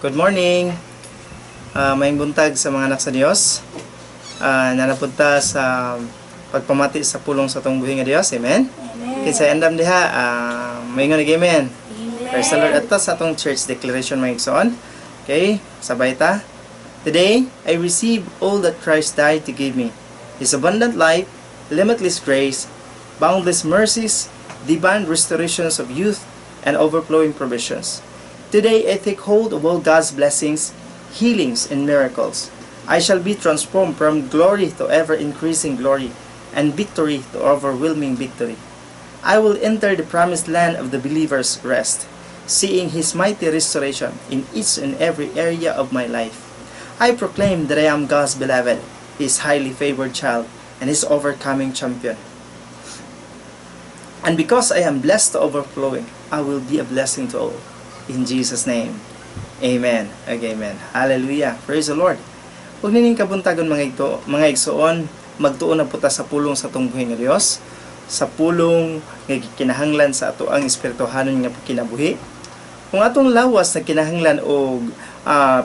Good morning! Mayong buntag sa mga anak sa Dios. Na napunta sa pagpamati sa pulong sa tong buhi nga Dios. Amen? Amen. Kinsa andam diha, mayingon nag amen. Amen. Praise the Lord. Ato sa atong church declaration may igsoon. Okay, sabay ta. Today, I receive all that Christ died to give me. His abundant life, limitless grace, boundless mercies, divine restorations of youth, and overflowing provisions. Today, I take hold of all God's blessings, healings, and miracles. I shall be transformed from glory to ever-increasing glory, and victory to overwhelming victory. I will enter the promised land of the believer's rest, seeing His mighty restoration in each and every area of my life. I proclaim that I am God's beloved, His highly favored child, and His overcoming champion. And because I am blessed to overflowing, I will be a blessing to all. In Jesus' name, Amen. Amen. Hallelujah. Praise the Lord. Huwag nining kabuntagon mga igsoon, magtuon na puta sa pulong sa tong buhi nga Dios, sa pulong nga kinahanglan sa ato ang espirituhanon nga kinabuhi. Kung atong lawas na kinahanglan og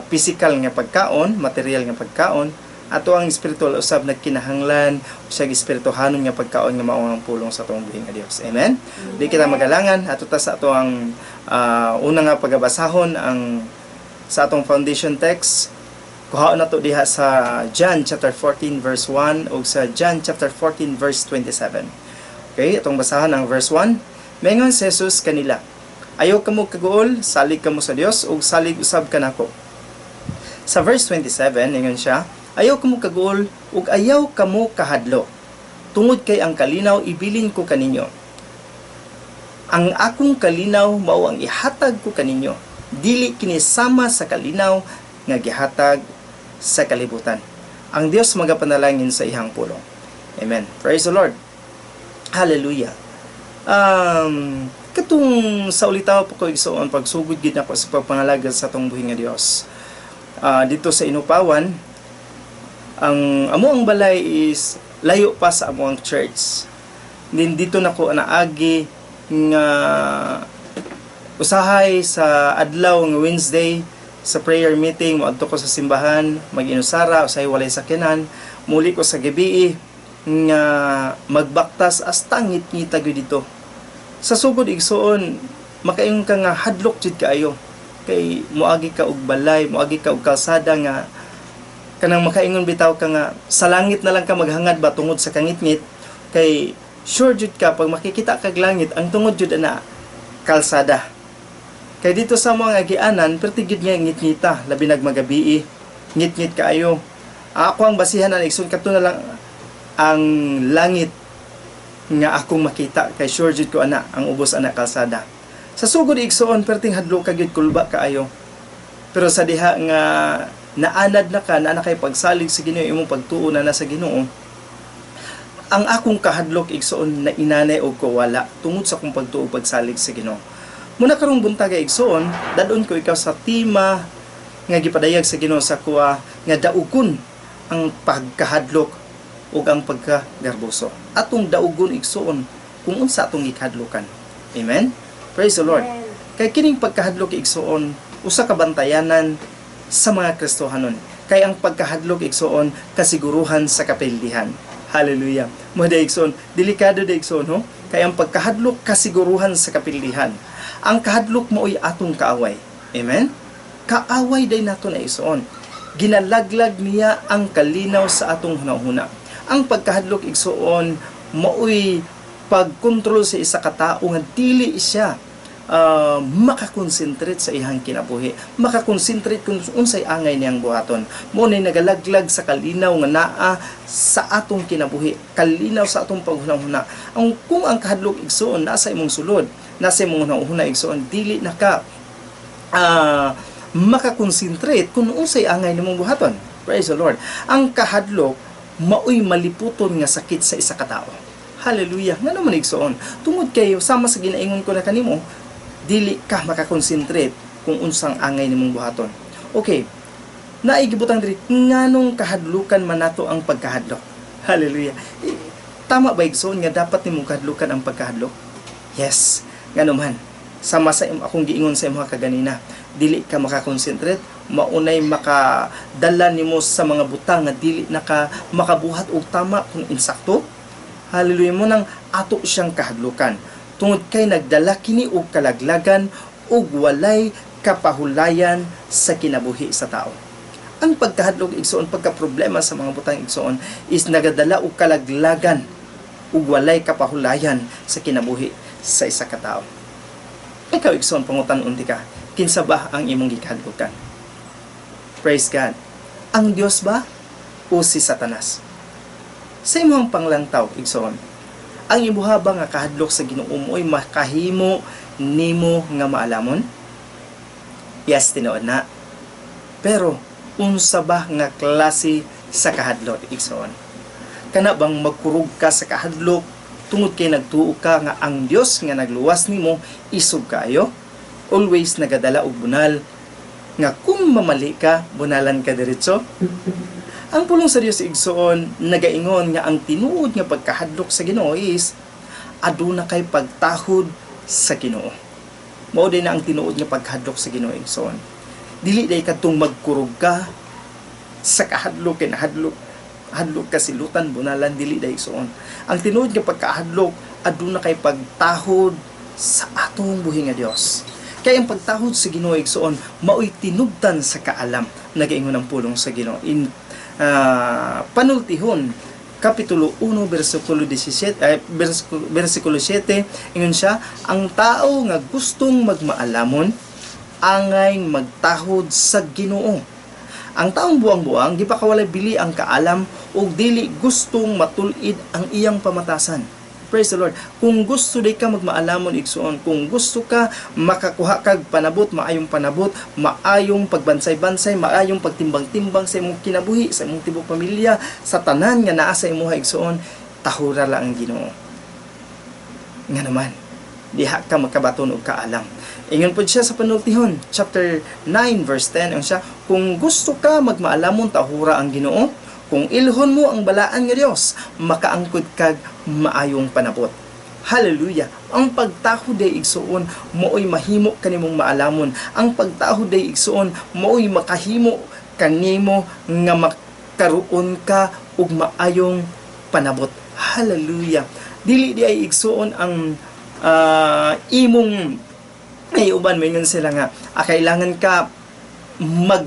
physical nga pagkaon, material nga pagkaon, ato ang spiritual usab na kinahanglan sa espirituhanon nga pagkaon nga mao ang pulong sa atong buhi nga Dios. Amen. Di kita magalangan ato ta sa ato ang una nga pagabasahon ang sa atong foundation text. Kuhaon nato diha sa John chapter 14 verse 1 ug sa John chapter 14 verse 27. Okay, atong basahan ang verse 1. Mengon si Jesus kanila, ayaw kamo kaguol, salig kamo sa Dios ug salig usab kanako. Sa verse 27 ingon siya, ayaw kamo kaguol ug ayaw kamo kahadlo. Tungod kay ang kalinaw ibilin ko kaninyo. Ang akong kalinaw mao ang ihatag ko kaninyo. Dili kini sama sa kalinaw nga gihatag sa kalibutan. Ang Dios magapanalangin sa ihang pulong. Amen. Praise the Lord. Hallelujah. Katong sa ulitaw po ko igsoon pagsugod gid nako sa pagpangalaga sa atong buhi nga Dios. Dito sa Inupawan, ang amo ang balay is layo pa sa amo ang church. Din dito nako naagi nga usahay sa adlaw nga Wednesday sa prayer meeting, moadto ko sa simbahan, mag-inusara usahay walay sakyanan, muli ko sa gabi nga magbaktas hasta ngit-ngita gyud dito. Sa sugod igsoon, makaingon ka nga hadlok jud kaayo. Kay moagi ka og balay, moagi ka og kalsada nga kanang makaingon bitaw ka nga sa langit na lang ka maghangad ba tungod sa kangit-ngit, kay sure jud ka pag makikita kag langit ang tungod jud ana kalsada. Kay dito sa mga agianan perti gid nga ngit-ngita labi nagmagabi, ngit-ngit kaayo. Ako ang basihan ang igsoon kadto na lang ang langit nga akong makita, kay sure jud ko ana ang ubos ana kalsada. Sa sugod igsoon perting hadlo ka gyud kulba kaayo. Pero sa diha nga naanad na ka na kay pagsalig sa Ginoo, imong pagtuo na sa Ginoo, ang akong kahadlok igsoon na inanay og ko wala tungod sa akong pagtuo pagsalig sa Ginoo. Muna karong buntag igsoon, dadon ko ikaw sa tema nga gipadayag sa Ginoo sa kuha nga daugon ang pagkahadlok ug ang pagkagarboso. Atong daugon igsoon kung unsa atong gikahadlokan. Amen. Praise the Lord. Kay kining pagkahadlok igsoon usa ka bantayanan sa mga Kristohanon. Kay ang pagkahadlok igsoon kasiguruhan sa kapildihan. Hallelujah. Mo daigsoon, delikado daigsoon ho. Kay ang pagkahadlok kasiguruhan sa kapildihan. Ang kahadlok mao'y atong kaaway. Amen. Kaaway day nato na igsoon. Ginalaglag niya ang kalinaw sa atong hunahuna. Ang pagkahadlok igsoon mao'y pagkontrol sa isa ka tawo nga dili siya makakonsentrate sa ihang kinabuhi, makakonsentrate kung unsay angay niyang buhaton. Mo nay nagalaglag sa kalinaw nga naa sa atong kinabuhi, kalinaw sa atong paghunahuna. Kung ang kahadlok igsoon nasa imong sulod, nasa imong hunahuna igsoon, dili na ka makakonsentrate kung unsay angay nimong buhaton. Praise the Lord. Ang kahadlok mao'y maliputon nga sakit sa isa ka tawo. Hallelujah. Nga naman igsoon, tungod kayo sama sa ginaingon ko na kanimo, dili ka makakonsentrate kung unsang angay nimong buhaton. Okay. Naigibutang diri nganong kahadlukan man nato ang pagkahadlok. Hallelujah. Tama ba igsoon nga dapat nimong kahadlukan ang pagkahadlok? Yes. Ngano man. Sama sa akong giingon sa imong kaganina. dili ka makakonsentrate, maunay makadala nimo sa mga butang nga dili naka makabuhat og tama kung insakto. Hallelujah, mo nang ato siyang kahadlukan tungod kay nagdala kini og kalaglagan ug walay kapahulayan sa kinabuhi sa tao. Ang pagkahadlok igsoon, pagka-problema sa mga butang igsoon is nagadala og kalaglagan ug walay kapahulayan sa kinabuhi sa isa ka tawo. Ikaw igsoon, pangutan-on di ka, kinsa ba ang imong gikahadlukan? Praise God. Ang Dios ba o si Satanas? Sa imong panglangtaw igsoon, ang imuha ba nga kahadlok sa Ginoo mo'y makahimo nimo nga maalamon? Yes, tinuod na. Pero unsa ba nga klase sa kahadlok igsoon? Kana bang magkurog ka sa kahadlok tungod kay nagtuo ka nga ang Dios nga nagluwas nimo isog kaayo? Always nagadala og bunal nga kung mamali ka, bunalan ka diretso? Ang pulong sa Dios igsoon nagaingon nga ang tinuod nga pagkahadlok sa Ginoo is aduna kay pagtahod sa Ginoo. Mao din na ang tinuod nga pagkahadlok sa Ginoo igsoon. Dili day kadtong magkurog ka sa kahadlok kay hadlok ka silutan bunalan, dili day igsoon. Ang tinuod nga pagkahadlok aduna kay pagtahod sa atong buhi nga Dios. Kaya ang pagtahod sa Ginoo igsoon mao'y tinubdan sa kaalam. Nagaingon ang pulong sa Ginoo in Panultihon Kapitulo 1 versikulo 17 versikulo 7 ingon siya, ang tao nga gustong magmaalamon angay magtahod sa Ginoo. Ang taong buang-buang gipakawalay bili ang kaalam ug dili gustong matulid ang iyang pamatasan. Praise the Lord. Kung gusto day ka magmaalamon igsoon, kung gusto ka makakuha kag panabot, maayong panabot, maayong pagbansay-bansay, maayong pagtimbang-timbang sa imong kinabuhi, sa imong tibok pamilya, sa tanan nga naa sa imong igsoon, tahura lang ang Ginoo. Nga naman, diha ka magkabaton og kaalam. Ingon po siya sa Panultihon, chapter 9, verse 10, ang siya, kung gusto ka magmaalamon, tahura ang Ginoo, kung ilhon mo ang balaan nga Dios, makaangkod kag maayong panabot. Hallelujah. Ang pagtahod day igsoon mooy mahimo kanimong maalamon. Ang pagtahod day igsoon mooy makahimo kanimo nga makaroon ka og maayong panabot. Hallelujah. Dili di ay igsoon ang imong ay uban mingon sila nga kailangan ka mag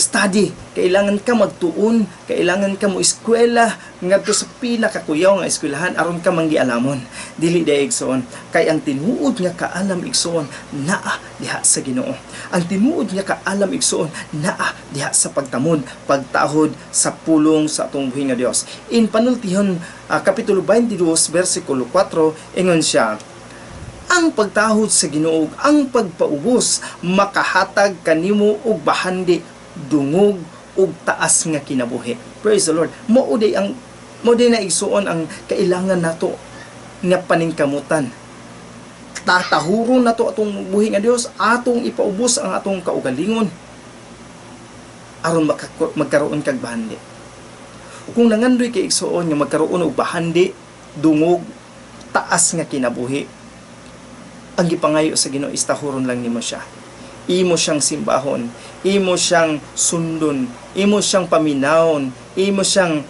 study, kailangan ka magtuon, kailangan ka mo eskwela ngadto sa pinakakuyaw nga eskwelahan aron ka manggialamon. Dili day igsoon, kay ang tinuod nga kaalam igsoon naa diha sa Ginoo. Ang tinuod nga kaalam igsoon naa diha sa pagtamod, pagtahod sa pulong sa atong buhi nga Dios. In Panultihon Kapitulo 22 versikulo 4 ingon siya, ang pagtahod sa Ginoo, ang pagpaubos makahatag kanimo og bahandi, dungog ug taas nga kinabuhi. Praise the Lord. Mao day na igsuon ang kailangan nato nga paningkamutan. Tatahuron nato atong buhi nga Dios, atong ipaubos ang atong kaugalingon aron magkaroon kag bahandi. Kung nangandoy kay igsuon nga magkaroon og bahandi, dungog, taas nga kinabuhi, ang gipangayo sa Ginoo is tahuron lang nimo siya. Imo siyang simbahon, imo siyang sundon, imo siyang paminawon, imo siyang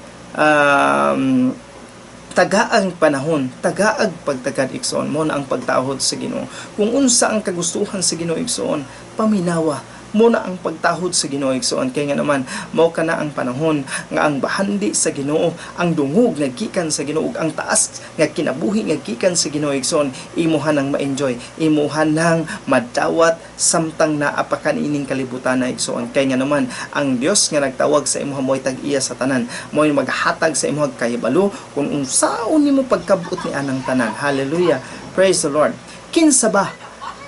tagaang panahon, tagaag pagtagad igsoon mo na ang pagtahod sa Ginoo. Kung unsa ang kagustuhan sa Ginoo igsoon, paminawa mo na ang pagtahod sa Ginoo igsoon. Kaya nga naman mao kana ang panahon nga ang bahandi sa Ginoo, ang dungog nga gikan sa Ginoo, ang taas nga kinabuhi nga gikan sa Ginoo igsoon, imuhan nang ma-enjoy, imuhan nang madawat samtang naa pa kanining kalibutan na igsoon. Kaya nga naman ang Dios nga nagtawag sa imuha mo'y tag-iya sa tanan, mo'y maghatag sa imuha kahibalo kung unsaon nimo pagkabuot ni anang tanan. Hallelujah. Praise the Lord. Kinsa ba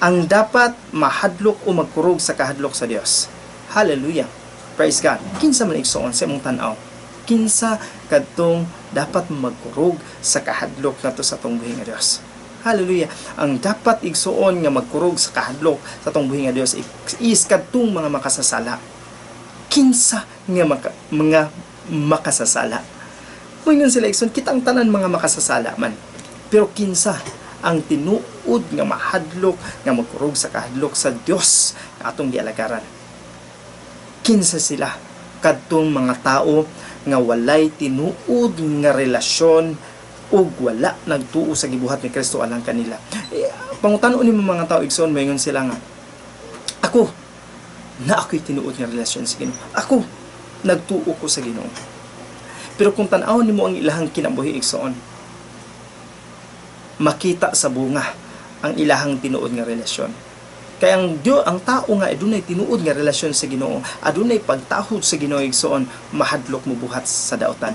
ang dapat mahadlok o magkurog sa kahadlok sa Dios? Hallelujah. Praise God. Kinsa man igsoon sa imong tan-aw? Kinsa kadtong dapat magkurog sa kahadlok nato sa atong buhi nga Dios? Hallelujah. Ang dapat igsoon nga magkurog sa kahadlok sa atong buhi nga Dios is kadtong mga makasasala. Kinsa nga mga makasasala? Moingon sila igsoon, kitang tanan mga makasasala man. Pero kinsa ang tinuod nga mahadlok nga magkurog sa kahadlok sa Dios nga atong gialagaran. Kinsa sila kadtong mga tao nga walay tinuod nga relasyon ug wala nagtuo sa gibuhat ni Kristo alang kanila. Pangutan-on nimo mga tao igsoon, mayngon sila nga, ako na ako'y tinuod nga relasyon sa Ginoo. Ako nagtuo ko sa Ginoo. Pero kung tan-awon nimo ang ilahang kinabuhi igsoon, makita sa bunga ang ilahang tinuod nga relasyon. Kaya ang tao nga adunay tinuod nga relasyon sa Ginoo, adunay pagtahod sa Ginoo igsoon, mahadlok mo buhat sa daotan.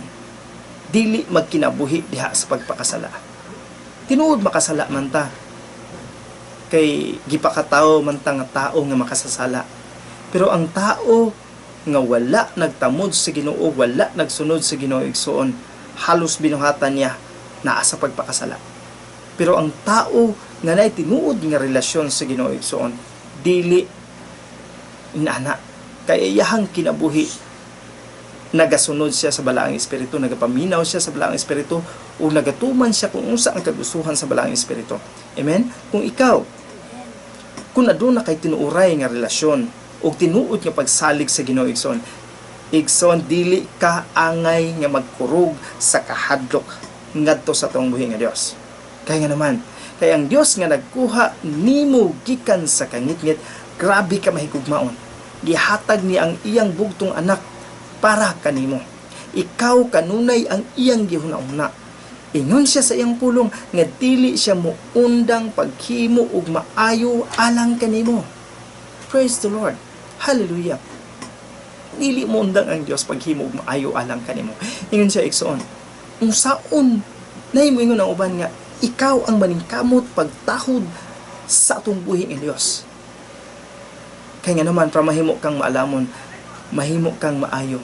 Dili magkinabuhi diha sa pagpakasala. Tinuod makasala man ta. Kay gipakatawo man ta nga tao nga makasasala. Pero ang tao nga wala nagtamod sa Ginoo, wala nagsunod sa Ginoo igsoon, halos binuhatan niya naa sa pagpakasala. Pero ang tao nga naay tinuod nga relasyon sa Ginoo igsoon, dili inana. Kaya iyahang kinabuhi, nagasunod siya sa balaang espiritu, nagapaminaw siya sa balaang espiritu, o nagatuman siya kung unsa ang kagustuhan sa balaang espiritu. Amen? Kung ikaw, kung aduna kay tinuuray nga relasyon o tinuod nga pagsalig sa Ginoo igsoon, dili ka angay nga magkurog sa kahadlok ngadto sa tuong buhi nga Dios. Kaya nga naman, kaya ang Dios nga nagkuha nimo gikan sa kangitngit, grabe ka mahigugmaon. Gihatag niya ang iyang bugtong anak para kanimo. Ikaw kanunay ang iyang gihuna-una. Ingon siya sa iyang pulong nga dili siya muundang paghimo ug maayo alang kanimo. Praise the Lord. Hallelujah. Dili muundang ang Dios paghimo ug maayo alang kanimo. Ingon siya igsoon, unsaon nahimo ingon ang uban nga ikaw ang maningkamot pagtahod sa atong buhi ng Dios. Kaya nga naman, para mahimo kang maalamon, mahimo kang maayo.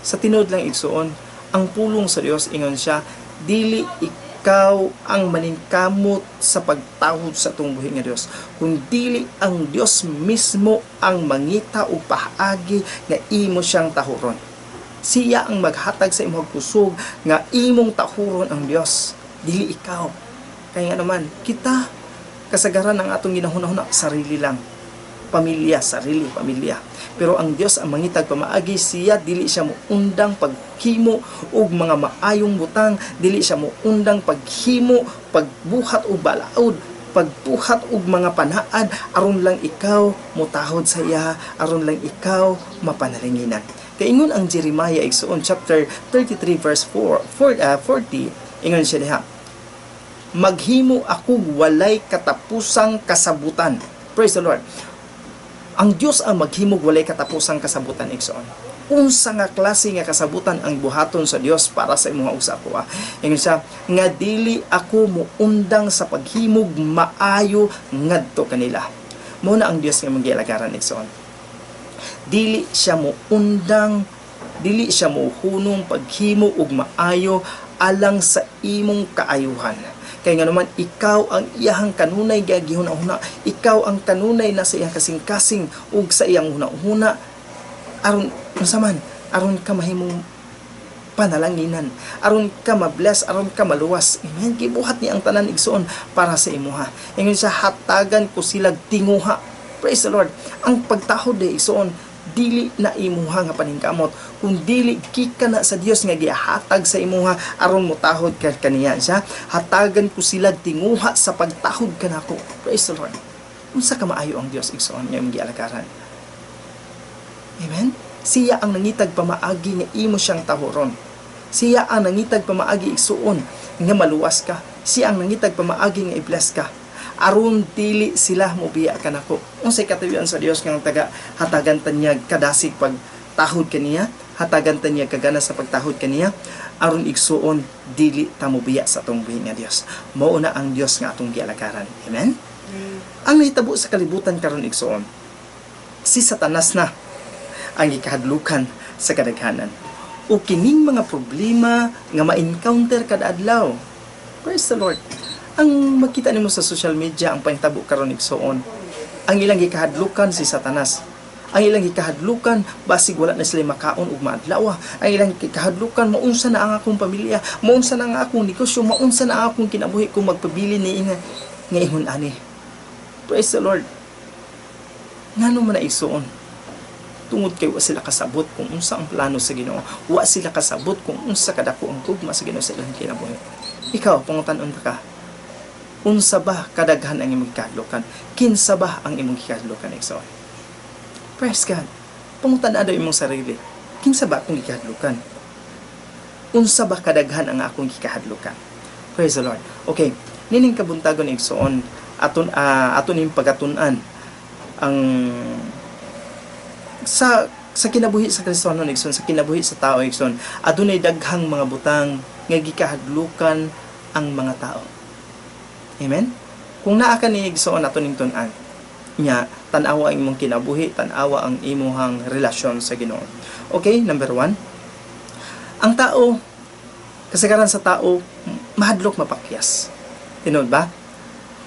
Sa tinod lang igsoon, ang pulong sa Dios, ingon siya, dili ikaw ang maningkamot sa pagtahod sa atong buhi ng Dios, kundi ang Dios mismo ang mangita o paagi nga imo siyang tahuron. Siya ang maghatag sa imong kusog nga imong tahuron ang Dios. Dili ikaw. Kaya nga naman, kita kasagaran ng atong ginahuna-huna, sarili lang. Pamilya, sarili, pamilya. Pero ang Dios ang mangitag pamaagi, siya dili siya muundang paghimo og mga maayong butang, dili siya muundang paghimo, pagbuhat og balaod, pagbuhat og mga panaan, aron lang ikaw mutahod sa iya, aron lang ikaw mapanalinginan. Kaingon ang Jeremiah igsoon chapter 33 verse 40, ingon siya diha, maghimo ako walay katapusang kasabutan. Praise the Lord. Ang Dios ang maghimog walay katapusang kasabutan igsoon. Unsa nga klase nga kasabutan ang buhaton sa Dios para sa imong usapo? Ingon siya nga dili ako muundang sa paghimog maayo ngadto kanila. Mao na ang Dios nga manggilagaran igsoon. Dili siya muundang, dili siya muhunong paghimo og maayo alang sa imong kaayuhan. Kaya nga naman, ikaw ang iyahang kanunay gihuna-huna, ikaw ang kanunay na sa iyang kasing-kasing ug sa iyang huna-huna, aron masaman, aron ka mahimong panalanginan, aron ka mabless, aron ka maluwas. Amen. Gibuhat niya ang tanan igsoon para sa imuha. Ingon siya, hatagan ko silag tinguha. Praise the Lord. Ang pagtahod ay igsoon, dili na imuha nga paningkamot, kung dili kika na sa Dios nga gihatag sa imuha aron motahod ka kaniya siya. Hatagan ko sila tinguha sa pagtahod kanako. Praise the Lord. Unsa ka maayo ang Dios igsoon nga imong gialagaran. Amen. Siya ang nangitag pamaagi nga imo siyang tahuron. Siya ang nangitag pamaagi igsuon nga maluwas ka. Siya ang nangitag pamaagi nga i-bless ka, aron dili sila mobiya kanako. Unsay katawian sa Dios nga taga hatagan tanya kadasig pag tahod kaniya, hatagan tanya kagana sa pagtahod kaniya, aron igsuon dili ta mobiya sa atong buhi nga Dios. Mao na ang Dios nga atong gialagaran. Amen. Ang nahitabo sa kalibutan karon igsuon, si Satanas na ang ikahadlukan sa kadaghanan. O kining mga problema nga ma-encounter kada adlaw. Praise the Lord. Ang makita nimo sa social media ang panghitabo karon igsoon, ang ilang gikahadlukan si Satanas. Ang ilang gikahadlukan basig wala na sila makaon ug maadlaw. Ang ilang gikahadlukan maunsa na ang akong pamilya, maunsa na ang akong negosyo, maunsa na ang akong kinabuhi kung magpabili ni nga ingon ani. Praise the Lord. Ngano man na igsuon? Tungod kay wa sila kasabot kung unsa ang plano sa Ginoo. Wa sila kasabot kung unsa kadako ang gugma sa Ginoo sa ilang kinabuhi. Ikaw pangutan-on ka. Unsa ba kadaghan ang imong gikahadlukan? Kinsa ba ang imong gikahadlukan igsuon? Praise God. Pangutan-an daw imong sarili. Kinsa ba akong gikahadlukan? Unsa ba kadaghan ang akong gikahadlukan? Praise the Lord. Okay, nining kabuntagon igsuon aton ning pagatun-an ang sa kinabuhi sa Kristiyano igsoon, sa kinabuhi sa tao igsoon, adunay daghang mga butang nga gikahadlukan ang mga tao. Amen. Kung naa ka ni igsoon aton ning tun-an nya, tan-awa ang imong kinabuhi, tan-awa ang imong relasyon sa Ginoo. Okay, number 1. Ang tao, kasagaran sa tao, mahadlok mapakyas. Tinod ba?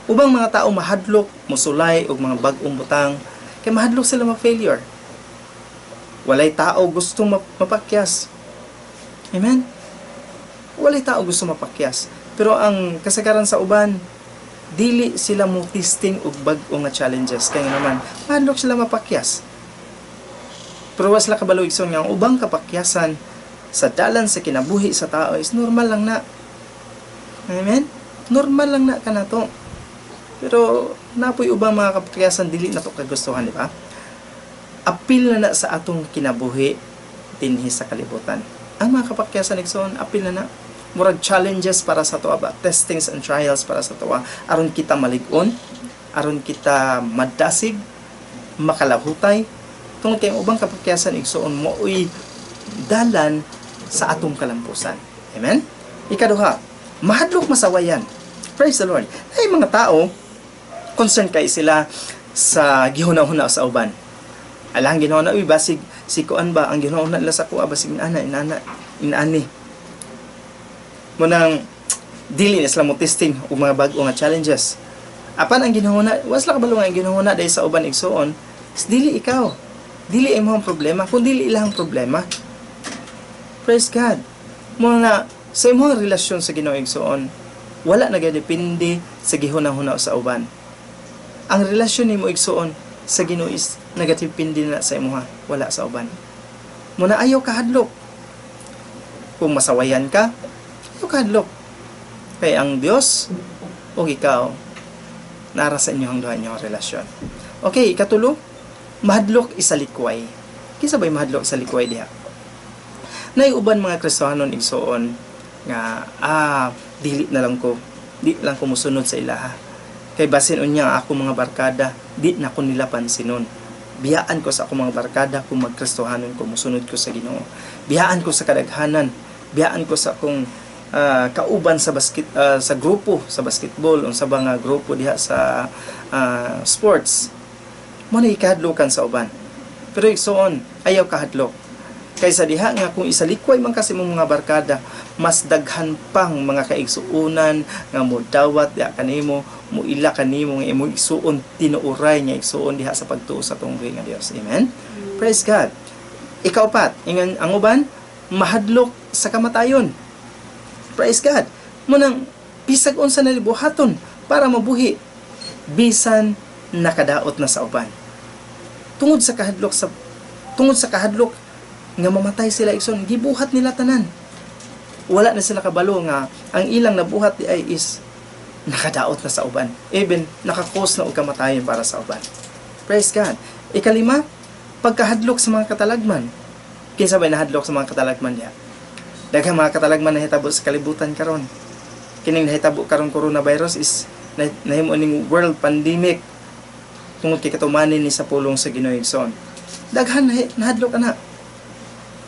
Ubang mga tao mahadlok, musulay, og mga bag-ong butang, kay mahadlok sila ma-failure. Walay tao gustong mapakyas. Amen? Walay tao gusto mapakyas. Pero ang kasagaran sa uban, dili sila mo testing og bag-o nga challenges. Kaya naman, mahadlok sila mapakyas. Pero was la kabalo igsoon nga ang ubang kapakyasan sa dalan sa kinabuhi sa tao is normal lang na. Amen? Normal lang na kanato. Pero napoy ubang mga kapakyasan dili na to kagustuhan, di ba? Apil na sa atong kinabuhi dinhi sa kalibutan. Ang mga kapakyasan igsoon apil na murag challenges para sa tuwa ba, testings and trials para sa tuwa, aron kita malig-on, aron kita madasig, makalahutay, tungod kay ubang kapakyasan igsoon mo'y dalan sa atong kalampusan. Amen? Ikaduha, mahadlok masawayan. Praise the Lord. Ay mga tao, concerned kay sila sa gihuna-huna sa uban. Alang gihuna, basig si kuan ba ang gihuna nila sa kuha basig inani. Munang dili na sila mo testing o mga bag-o nga challenges. Apan ang ginahuna, was la kabalo nga ang ginahuna dahil sa uban igsuon, is dili ikaw. Dili imong problema, kung dili ilang problema. Praise God. Muna sa imong relasyon sa Ginoo igsuon, wala nagadepende sa gihuna-huna sa uban. Ang relasyon nimo igsuon sa Ginoo is nagadepende na sa imuha, wala sa uban. Muna ayaw ka hadlok. Kung masawayan ka, kadlok. Kay ang Dios o ikaw nara sa inyong duha inyong relasyon. Okay, ikatulo, mahadlok isa likway. Kinsa bay mahadlok sa likway diha? Nay uban mga Kristiyanon igsuon nga dili na lang ko, di lang ko musunod sa ilaha. Kay basin unya ako mga barkada, di na ko nila pansinon. Biyaan ko sa ako mga barkada kung magkristohanon ko, musunod ko sa Ginoo. Biyaan ko sa kadaghanan, biyaan ko sa akong kauban sa sa grupo sa basketball o sa mga grupo diha sa sports mo na ikahadlokan sa uban. Pero igsoon ayaw kahadlok kaysa diha nga kung isalikway man kasi mong mga barkada, mas daghan pang mga kaigsuunan nga mo dawat diha kanimo, mo ila kanimo nga imo igsuon tinuoray nga igsuon diha sa pagtuo sa tunggal nga Dios. Amen. Praise God. Ikaupat, ingon ang uban mahadlok sa kamatayon. Praise God. Munang bisag unsa na libuhaton para mabuhi bisan nakadaot na sa uban. Tungod sa kahadlok nga mamatay sila igsoon, gibuhat nila tanan. Wala na sila kabalo nga ang ilang nabuhat di ay is nakadaot na sa uban. Even nakakos na og kamatayon para sa uban. Praise God. Ikalima, pagkahadlok sa mga katalagman. Kinsa bay nahadlok sa mga katalagman diha? Daghang mga katalagman nahitabo sa kalibutan karon. Kining nahitabo karon coronavirus is nahimo ning world pandemic tungod kay katumanin ni sa pulong sa Ginoo igsoon. Daghan nahadlok ana.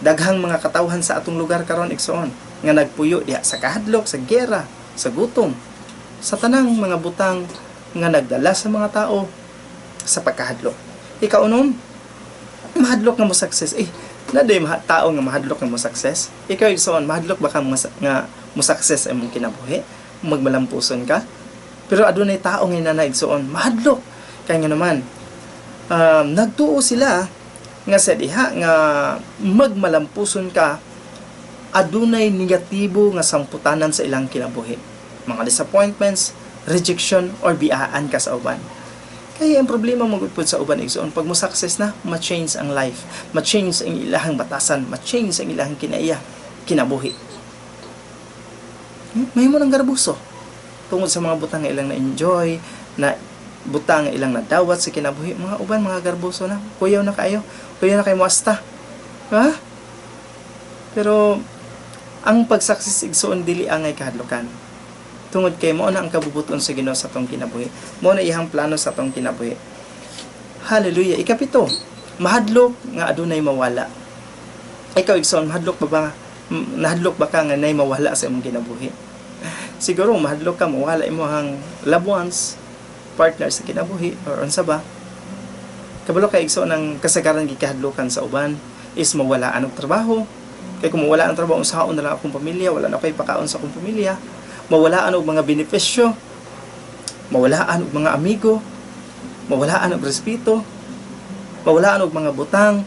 Daghang mga katawhan sa atong lugar karon igsoon nga nagpuyo diha sa kahadlok, sa giyera, sa gutom, sa tanang mga butang nga nagdala sa mga tao sa pagkahadlok. Ikaunom, mahadlok nga mo success. Naday tao nga mahadlok nga mo success. Ikaw igsoon, mahadlok ba ka nga mo success imong kinabuhi? Magmalampuson ka? Pero adunay tao nga nanay igsoon, mahadlok. Kaya nga naman, nagtuo sila nga sa diha nga magmalampuson ka adunay negatibo nga samputanan sa ilang kinabuhi, mga disappointments, rejection, or biaan ka sa uban. Kaya ang problema mo gud sa uban igsoon, pag mo success na, ma-change ang life, ma-change ang ilahang batasan, ma-change ang ilahang kinabuhi. May mo nang garbuso tungod sa mga butang nga ilang na-enjoy, na butang nga ilang nadawat sa kinabuhi, mga uban mga garbuso na, kuyaw na kayo muasta. Ha? Pero ang pagsaksis igsoon dili angay kahadlokan. Tungod kay mo na ang kabubuton sa Ginoo sa atong kinabuhi. Mo na iyang plano sa atong kinabuhi. Hallelujah. Ikapito, mahadlok nga adunay mawala. Ikaw igsoon, nahadlok ba ka nga nay mawala sa imong kinabuhi? Siguro mahadlok ka mawala imong loved ones, partner sa kinabuhi, or unsa ba? Kabalo kay igsoon ang kasagaran gikahadlokan sa uban is mawalaan og trabaho. Kay kung mawala ang trabaho, usahaon na lang akong pamilya, wala na ko'y pakaon sa akong pamilya, mawalaan og mga benepisyo, mawalaan og mga amigo, mawalaan og respeto, mawalaan og mga butang,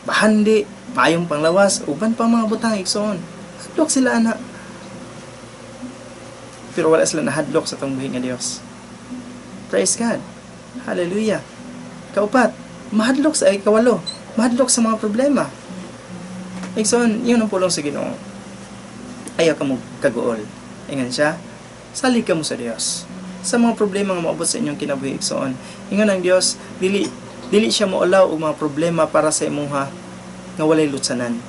bahandi, maayong panglawas, uban pa mga butang igsoon. Hadlok sila ana. Pero wala sila nahadlok sa tong buhi nga Dios. Praise God. Hallelujah. Kaupat, mahadlok sa ikawalo, mahadlok sa mga problema. Igsoon, yun ang pulong sa Ginoo. Ayaw ka mo kaguol. Ingan siya, salig ka mo sa Dios. Sa mga problema nga maabot sa inyong kinabuhi igsoon, ingon ang Dios, dili siya moalaw og mga problema para sa imuha nga walay lutsanan.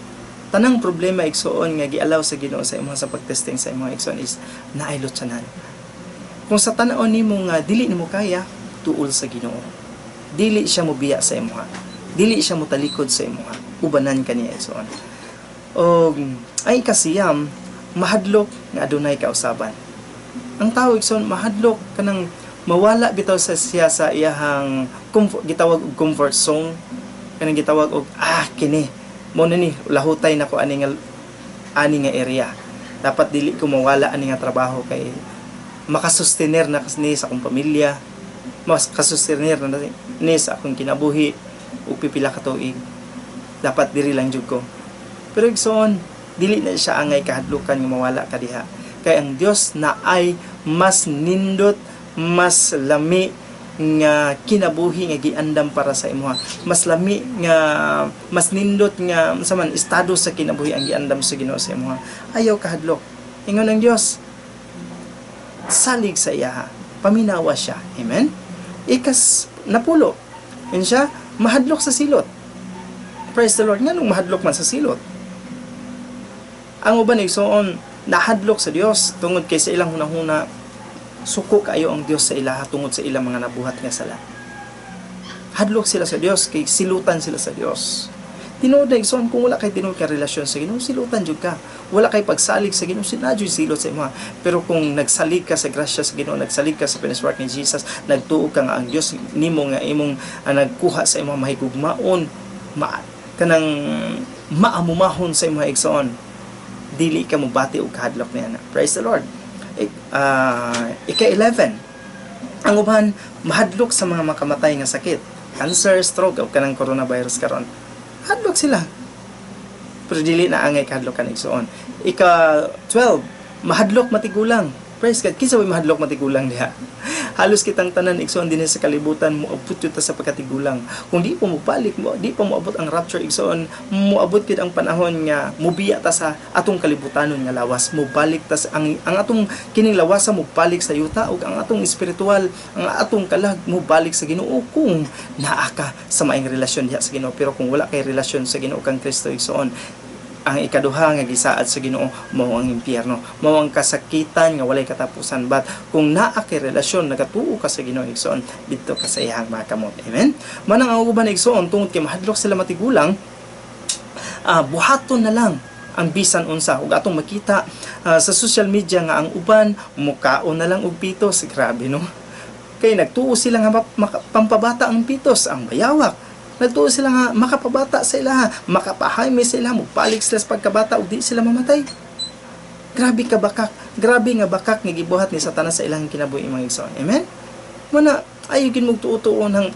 Tanang problema igsoon nga gialaw sa Ginoo sa imuha sa pagtesting sa imuha igsoon is naay lutsanan. Kung sa tan-aw nimo nga dili nimo kaya, tuol sa Ginoo. Dili siya mobiya sa imuha. Dili siya motalikod sa imuha. Ubanan kaniya igsoon. O ay kasiyam, mahadlok nga adunay kausaban. Ang tao igsoon mahadlok kanang mawala bitaw sa siya sa iyahang gitawag og comfort zone, kanang gitawag og kini mo na ni lahutay nako ani nga area. Dapat dili ko mawala ani nga trabaho kay makasustener na ni sa akong pamilya, makasustener na ni sa akong kinabuhi ug pipila ka tuig. Dapat diri lang jud ko. Pero igsoon, dili na siya angay kahadlukan nga mawala ka diha. Kay ang Dios na ay mas nindot, mas lami nga kinabuhi nga giandam para sa imuha. Mas lami nga, mas nindot nga saman estado sa kinabuhi ang giandam sa Ginoo sa imuha. Ayaw kahadlok. Ingon ang Dios, salig sa iya, paminawa siya. Amen? Ikas napulo. Yun siya, mahadlok sa silot. Praise the Lord. Nga nung mahadlok man sa silot. Ang uban igsoon nahadlok sa Dios tungod kay sa ilang hunahuna suko kaayo ang Dios sa ilaha tungod sa ilang mga nabuhat nga sala. Hadlok sila sa Dios kay silutan sila sa Dios. Tinuod igsoon kung wala kay tinuod ka relasyon sa Ginoo, silutan jud ka. Wala kay pagsalig sa Ginoo, sinadyo silot sa imo. Pero kung nagsalig ka sa grasya sa Ginoo, nagsalig ka sa finished work ni Jesus, nagtuo ka nga ang Dios nimo nga imong nagkuha sa imo mahigugmaon, kanang maamumahon sa imo igsoon. Dili ka mo bati og kahadlok niya. Praise the Lord. Ika-11. Ang uban mahadlok sa mga makamatay nga sakit, cancer, stroke o kanang coronavirus karon. Hadlok sila. Pero dili na angay kahadlokan igsoon. Ika-12. Mahadlok matigulang. Praise God. Kinsa way mahadlok matigulang diha? Halos kitang tanan igsoon din sa kalibutan mo abot ta sa pagkatigulang. Kung di pa mo balik mo, di pa mo abot ang rapture igsoon, mo abot kid ang panahon nga mubiya ta sa atong kalibutanon nga lawas, mo balik ta sa ang atong kining lawasa mo balik sa yuta ug ang atong espiritual, ang atong kalag mo balik sa Ginoo kung naa ka sa maayong relasyon diha sa Ginoo. Pero kung wala kay relasyon sa Ginoo kang Kristo igsoon, ang ikaduha nga gisaad sa Ginoo mao ang impyerno, mao ang kasakitan nga walay katapusan. But kung naa kay relasyon nagatuo ka sa Ginoo igsoon, didto ka sa iyang mga kamot. Amen. Manang ang uban igsoon tungod kay mahadlok sila matigulang, buhaton na lang ang bisan unsa ug atong makita sa social media nga ang uban mukaon na lang og pitos. Grabe no. Kay nagtuo sila nga pampabata ang pitos, ang bayawak. Nagtuo sila nga makapabata sa ilaha, makapahayme sa ilaha, mupalik sila sa pagkabata ug di sila mamatay. Grabe ka bakak, grabe nga bakak nga gibuhat ni Satanas sa ilang kinabuhi mga igsoon. Amen? Muna ayo gid mog tuo-tuo ng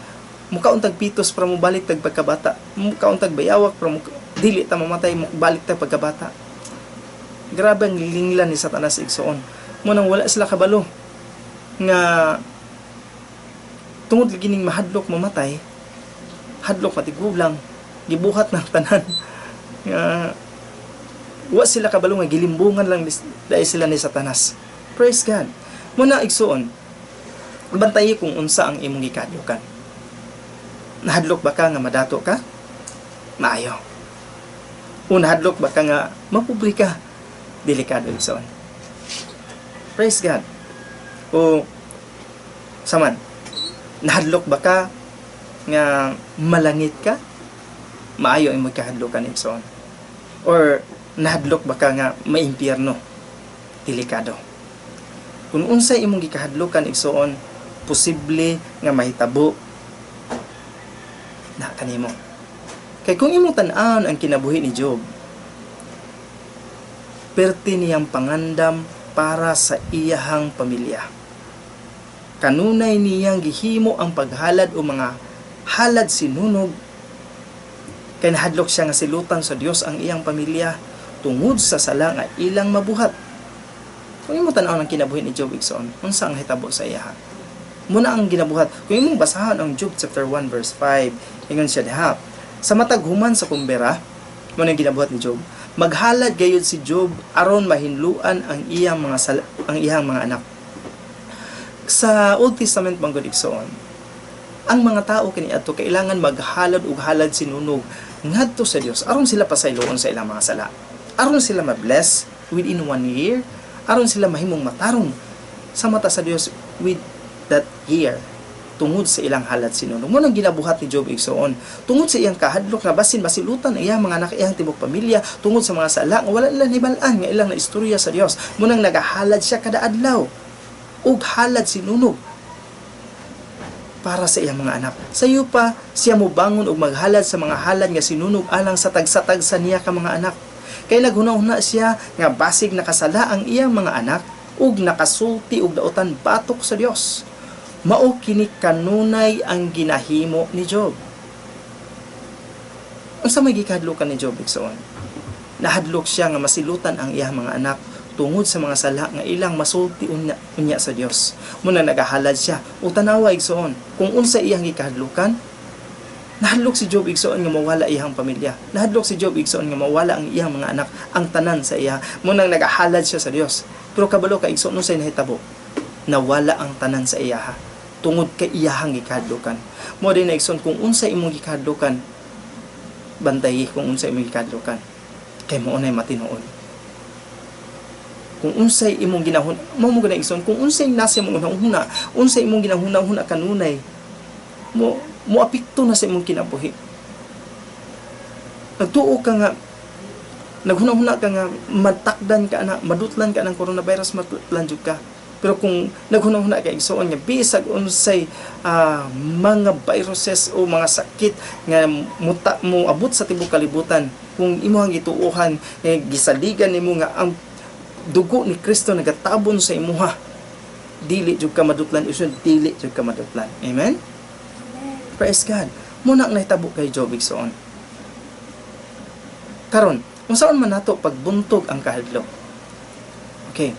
Mukauntag pitos para mo balik tag pagkabata. Mukauntag bayawak para mo dili ta mamatay mo balik tag pagkabata. Grabe ang linglan ni Satanas igsoon. Mo nang wala sila kabalo nga tungod gining mahadlok mamatay, hadlok matigulang, gibuhat ng tanan. Nga wa sila kabalo nga gilimbungan lang dahil sila ni Satanas. Praise God. Muna igsoon, bantayi kung unsa ang imong gikadlokan. Nahadlok ba ka nga madato ka? Maayo. O nahadlok ba ka nga mapobre ka? Delikado igsoon. Praise God. O saman, nahadlok ba ka nga malangit ka? Maayo imong kahadlokan igsoon. Or nahadlok ba ka nga maimpyerno? Delikado. Kung unsay imong gikahadlokan igsoon, posible nga mahitabo na kanimo. Kay kung imong tan-awon ang kinabuhi ni Job, perti niyang pangandam para sa iyahang pamilya. Kanunay niyang gihimo ang paghalad o mga halad sinunog, kay nahadlok siya nga silutan sa Dios ang iyang pamilya tungod sa sala nga ilang mabuhat. Kung imong tan-awon ang kinabuhi ni Job igsoon, unsa ang hitabo sa iya? Muna ang ginabuhat. Kung imong basahan ang Job chapter 1 verse 5, ingon siya diha, sa matag human sa kumbera, muna ang ginabuhat ni Job. Maghalad gayud si Job aron mahinluan ang iyang mga anak. Sa Old Testament manggod igsoon, ang mga tao kaniadto kailangan maghalad ug halad sinunog ngadto sa Dios aron sila pasayloon sa ilang mga sala. Aron sila ma-bless within 1 year, aron sila mahimong matarong sa mata sa Dios with that year tungod sa ilang halad sinunog. Mo nang ginabuhat ni Job igsoon, tungod sa iyang kahadlok nga basin masilutan ang iyang mga anak, iyang tibok pamilya, tungod sa mga sala nga wala nila hibalan nga ilang naistorya sa Dios. Mo nang nagahalad siya kada adlaw ug halad sinunog para sa iyang mga anak. Sayo pa siya mobangon og maghalad sa mga halad nga sinunog alang sa tagsatag sa niya ka mga anak. Kay naghunahuna siya nga basig nakasala ang iyang mga anak ug nakasulti og daotan batok sa Dios. Mao kini kanunay ang ginahimo ni Job. Unsa may gikahadlokan ni Job igsoon? Nahadlok siya nga masilutan ang iyang mga anak tungod sa mga sala nga ilang masulti unya sa Dios. Muna nagahalad siya ug tanawa igsoon kung unsa iyang gikahadlokan. Nahadlok si Job igsoon nga mawala iyang pamilya. Nahadlok si Job igsoon nga mawala ang iyang mga anak, ang tanan sa iya. Muna nagahalad siya sa Dios. Pero kabalo ka igsoon unsay nahitabo? Nawala ang tanan sa iya tungod kay iyahang gikahadlokan. Mo din igsoon kung unsay imong gikahadlokan, bantayi kung unsay imong gikahadlokan. Kay mo nay matinuod. Kung unsay imong ginahun, mo gina igsoon kung unsay nasa imong hunahuna, unsay imong ginahuna-huna kanunay, mo apekto na sa imong kinabuhi. Nagtuo ka nga, naghunahuna ka nga, matakdan ka na, madutlan ka ng coronavirus, madutlan jud ka. Pero kung naghunahuna ka igsoon nga bisag unsay mga viruses o mga sakit nga mo abot sa tibuok kalibutan, kung imong gituohan gisaligan nimo nga ang dugo ni Kristo nagatabon sa imuha, dili jud ka madutlan, isun dili jud ka madutlan. Amen. Praise God. Muna nahitabo kay Job igsoon. Karon, unsaon man nato pagbuntog ang kahadlok? Okay.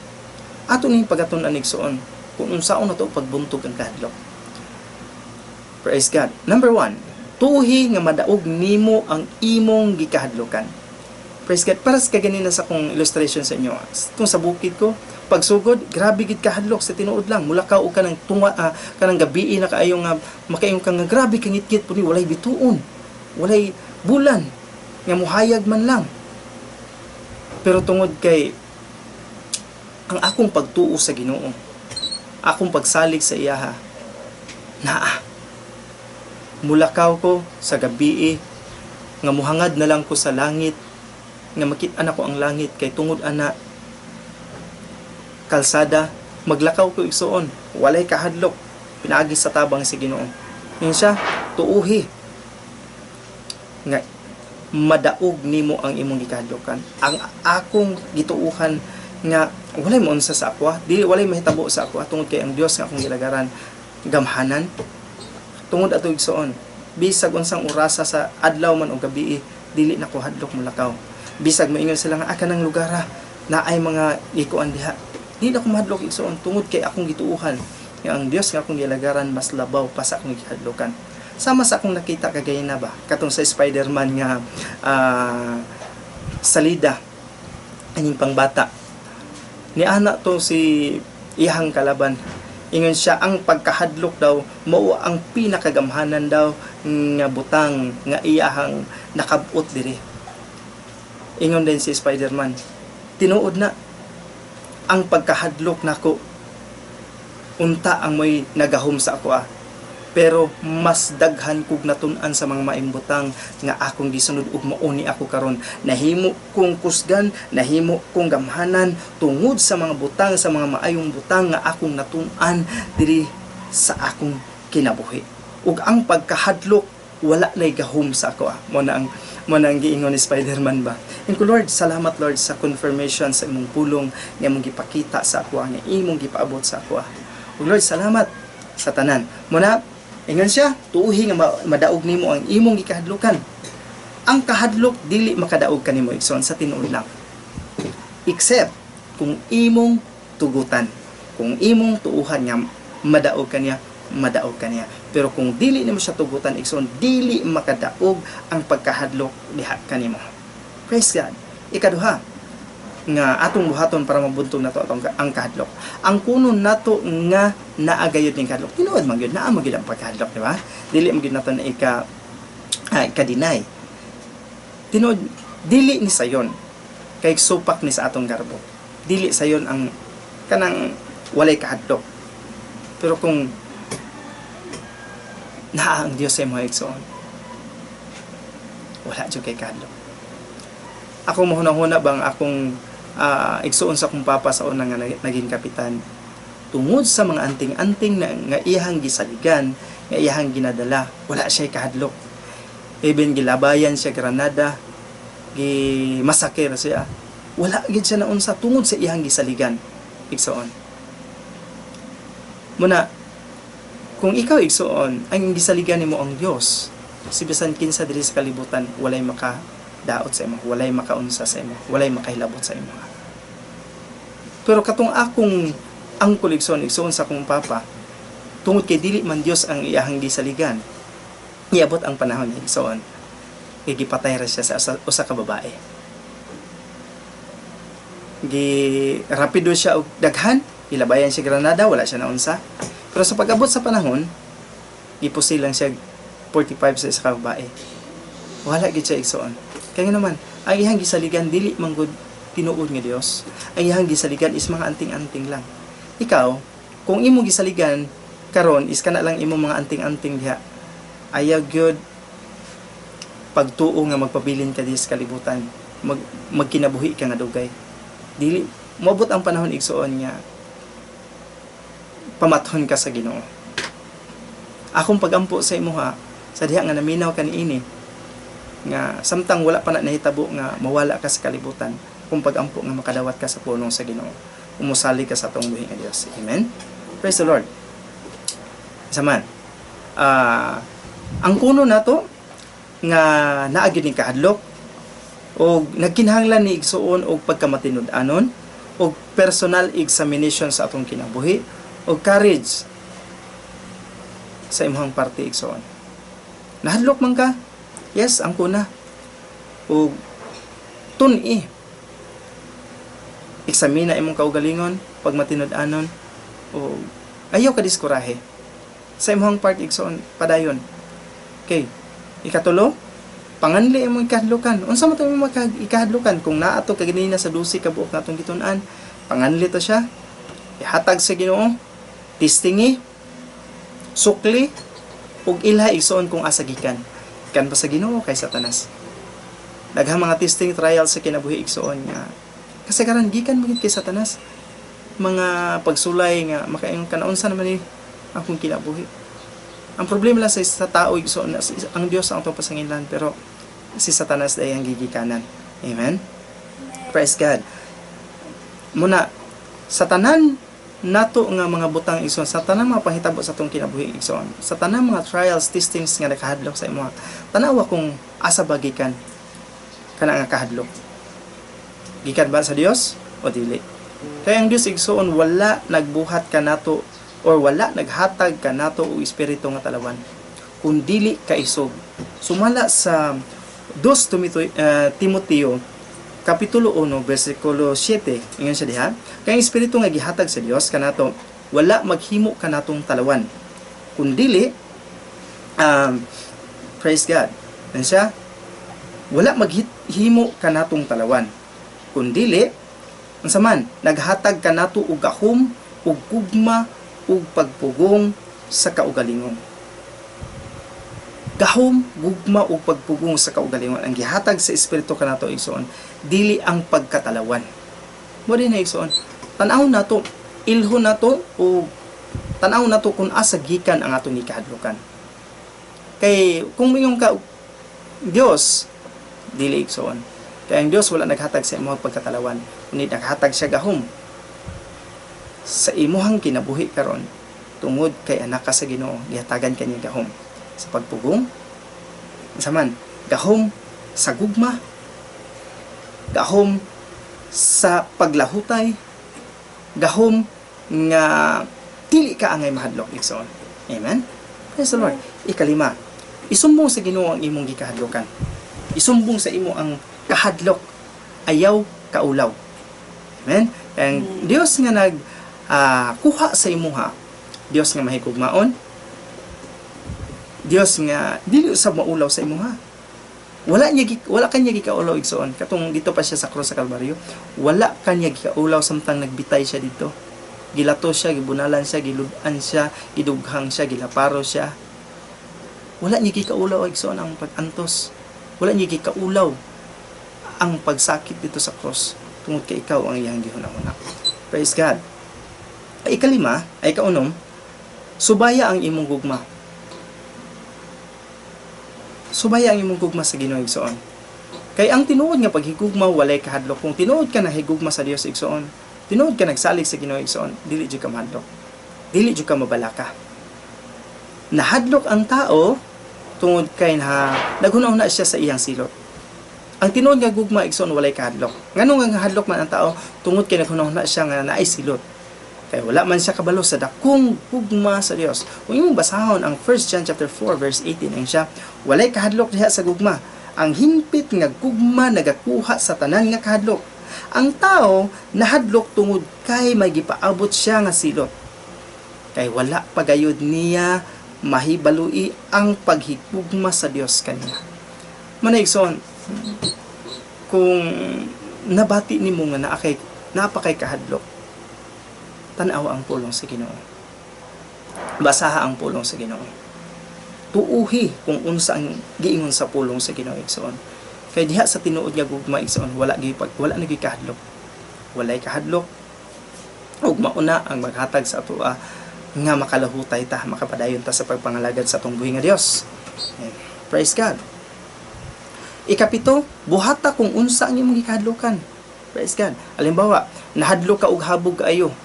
Ato ning pagatun-an igsoon kung unsaon nato pagbuntog ang kahadlok. Praise God. Number 1, tuhi nga madaog nimo ang imong gikahadlokan. Praise God. Para sa ganina sa kong illustration sa inyo. Kung sa bukid ko, pagsugod, grabe gid kahadlok sa tinuod lang. Mulakaw og kanang tunga kanang gabi na kaayo nga makayong kang grabe kangit-kit puni walay bituon. Walay bulan nga muhayag man lang. Pero tungod kay ang akong pagtuo sa Ginoo, akong pagsalig sa iya, mulakaw ko sa gabi nga muhangad na lang ko sa langit, nga makit-an ako ang langit kay tungod ana kalsada, maglakaw ko igsoon, walay kahadlok, pinaagi sa tabang si Ginoo. Yun siya, tuuhi nga madaog nimo ang imong gikahadlokan. Ang akong gituuhan nga walay mo unsa sa akwa, dili walay mahitabo sa akwa tungod kay ang Dios nga akong gilagaran gamhanan, tungod ato igsoon, bisag unsang orasa sa adlaw man o gabi, dili na ko hadlok mulakaw. Bisag moingon sila nga kanang lugar na ay mga ikuan diha, dili na ko mahadlok igsoon tungod kay akong gituuhan nga ang Dios nga akong gilagaran mas labaw pa sa akong gihadlokan. Sama sa akong nakita kagaya na ba katong sa Spider-Man nga salida aning pangbata ni ana to si iyang kalaban. Ingon siya ang pagkahadlok daw mao ang pinakagamhanan daw nga butang nga iyahang nakabot diri. Ingon din si Spider-Man, tinuod na ang pagkahadlok nako unta ang may nagahom sa ako pero mas daghan kog natun-an sa mga maing butang nga akong gisunod ug mauni ako karon. Nahimo kong kusgan, nahimo kong gamhanan tungod sa mga butang, sa mga maayong butang nga akong natun-an diri sa akong kinabuhi. Ug ang pagkahadlok wala nay gahom sa ako. Mo na ang giingon ni Spider-Man ba. And ko Lord, salamat Lord sa confirmation sa imong pulong nga imong gipakita sa ako, nga imong gipaabot sa ako. Ug Lord, salamat sa tanan. Muna ingon siya, tuuhi nga madaog nimo ang imong gikahadlukan. Ang kahadlok dili makadaog kanimo igsoon sa tinuod lang. Except kung imong tugutan, kung imong tuuhan nga madaog kaniya, madaog kaniya. Pero kung dili nimo siya tugutan igsoon, dili makadaog ang pagkahadlok diha kanimo. Praise God. Ikaduha nga atong buhaton para mabuntog nato ang kahadlok. Ang kunon nato nga naagayod ning kahadlok. Tinuod man gyud naa man gyud ang pagkahadlok, di ba? Dili man gyud nato na ika-deny. Tinuod dili ni sayon kay supak ni sa atong garbo. Dili sayon ang kanang walay kahadlok. Pero kung naa ang Dios sa imong igsoon, wala jud kay kahadlok. Ako mahuna-huna bang akong igsuon sa akong papa sa unang nga naging kapitan tungod sa mga anting-anting na nga iyahang gisaligan, nga iyahang ginadala, wala siya kahadlok. Even gilabayan siya Granada, gimasakir siya, wala gid siya naunsa tungod sa iyahang gisaligan. Igsuon muna, kung ikaw igsuon ang gisaligan nimo ang Dios, si bisan kinsa diri sa kalibutan walay daot sa imo, walay makaunsa sa imo, walay makahilabot sa imo. Pero katong akong ang koleksyon igsoon sa akong papa, tungod kay dili man Dios ang iyahang gisaligan, iabot ang panahon ni igsoon, gipatay ra siya sa usa ka babae. Rapido siya og daghan, ilabayan siya Granada, wala siya naunsa. Pero sa pag-abot sa panahon, gipusilang siya 45 sa isa ka babae. Wala gid siya igsoon. Kaya naman, ang iyang gisaligan dili man gud tinuod nga Dios. Ang iyang gisaligan is mga anting-anting lang. Ikaw, kung imo gisaligan karon is kana lang imo mga anting-anting diha, ayaw gyud pagtuo nga magpabilin ka di sa kalibutan, magkinabuhi ka nga dugay. Dili moabot ang panahon igsoon nga pamathon ka sa Ginoo. Akong pagampo sa imuha sa diha nga naminaw ka niini nga samtang wala pa na nahitabo nga mawala ka sa kalibutan, kung pagampo nga makadawat ka sa pulong sa Ginoo, umusali ka sa atong buhi nga Dios. Amen. Praise the Lord. Saman, ang kuno nato nga naa gyud ni kahadlok o nagkinahanglan ni igsuon og pagkamatinud-anon og personal examination sa atong kinabuhi og courage sa imong parte igsuon. Nahadlok man ka? Yes, ang kuna. O tun-i. Eksamina imong kaugalingon, pag matinud-anon, o ayaw ka diskurahe. Sa imong part igsoon padayon. Okay. Ikatulo, panganli imong ikahadlukan. Unsa man to imong ikahadlukan kung naa to kaganina sa 12 ka buok natong gitun-an, panganli to siya. Ihatag sa Ginoo, testingi, sukli, ug ilha igsoon kung asa gikan. Kan pa sa Ginoo kay Satanas. Daghang mga testing trial sa kinabuhi igsoon nga kasagaran gikan mo kay Satanas. Mga pagsulay nga makaingon kanaunsa naman ni akong kinabuhi. Ang problema lang sa tao igsoon ang Dios ang atong pasanginlan, pero si Satanas ay ang gigikanan. Amen. Praise God. Muna sa tanan nato nga mga butang igsoon sa tanang mga panghitabo sa tong kinabuhi igsoon, sa tanang mga trials, testings nga nakahadlok sa imo, tanawa kung asa ba gikan kana nga kahadlok. Gikan ba sa Dios o dili? Kaya ang Dios igsoon wala nagbuhat kanato or wala naghatag kanato og espiritu nga talawan kun dili ka isog. Sumala sa 2 Timoteo Kapitulo 1, versikulo 7, ingon siya diha, kay espiritu nga gihatag sa Dios kanato wala maghimo kanatong talawan. Kundili praise God. Ano siya? Wala maghimo kanatong talawan. Kundili unsa man naghatag kanato og gahom ug gugma ug pagpugong sa kaugalingong. Gahom, gugma ug pagpugong sa kaugalingon ang gihatag sa espiritu kanato igsoon, dili ang pagkatalawan. Mo din na igsoon, tan-aw nato, ilhon nato o tan-aw nato kung asa gikan ang atong gikahadlokan. Kay kung mingong ka Dios, dili igsoon. Kay ang Dios wala naghatag sa imong pagkatalawan, kundi naghatag siya gahom sa imong kinabuhi karon tungod kay anak ka sa Ginoo, gihatagan kaniya gahom sa pagpugong, saman gahom sa gugma, gahom sa paglahutay, gahom nga dili ka angay mahadlok igsoon. Amen. Praise the Lord. Ikalima, isumbong sa Ginoo ang imong gikahadlokan. Isumbong sa imo ang kahadlok, ayaw kaulaw. Amen. Ang Dios nga nag kuha sa imuha, Dios nga mahigugmaon, Dios nga dili usab maulaw sa imuha. Wala kanya gikaulaw igsoon. Katong dito pa siya sa krus sa Kalbaryo, wala kanya gikaulaw samtang nagbitay siya dito. Gilato siya, gibunalan siya, giludan siya, gidughang siya, gilaparo siya. Wala niya gikaulaw igsoon ang pag-antos. Wala niya gikaulaw ang pagsakit dito sa krus tungod kay ikaw ang iyang gihuna-huna. Praise God. Ikalima, ay kaunom, subaya ang imong gugma. Subaya ang imong gugma sa Ginoo igsoon. Kay ang tinuod nga paghigugma walay kahadlok. Kung tinuod ka na higugma sa Dios igsoon, tinuod ka nagsalig sa Ginoo igsoon, dili jud ka mahadlok. Dili jud ka mabalaka. Nahadlok ang tao tungod kay naghuna-huna siya sa iyang silot. Ang tinuod nga gugma igsoon walay kahadlok. Nganong nga hadlok man ang tao tungod kay naghuna-huna siya nga naay silot. Kaya wala man siya kabalo sa dakong gugma sa Dios. Kung imong basahon ang 1 John chapter 4 verse 18 ang siya, walay kahadlok diha sa gugma. Ang himpit nga gugma nagakuha sa tanan nga kahadlok. Ang tao nahadlok tungod kay may gipaabot siya nga silot. Kay wala pagayod niya mahibalui ang paghigugma sa Dios kaniya. Manaigsoon, kung nabati nimo nga napakay kahadlok, tanaw ang pulong sa Ginoo. Basaha ang pulong sa Ginoo. Tuuhi kung unsa ang giingon sa pulong sa Ginoo igsoon. Kay diha sa tinuod nga gugma igsoon, wala na gikahadlok. Walay kahadlok. Ug mauna ang maghatag sa ato nga makalahutay ta, makapadayon ta sa pagpangalagad sa atong buhi nga Dios. Praise God. Ikapito, buhata kung unsa ang imong gikahadlokan. Praise God. Halimbawa, nahadlok ka og habog kaayo.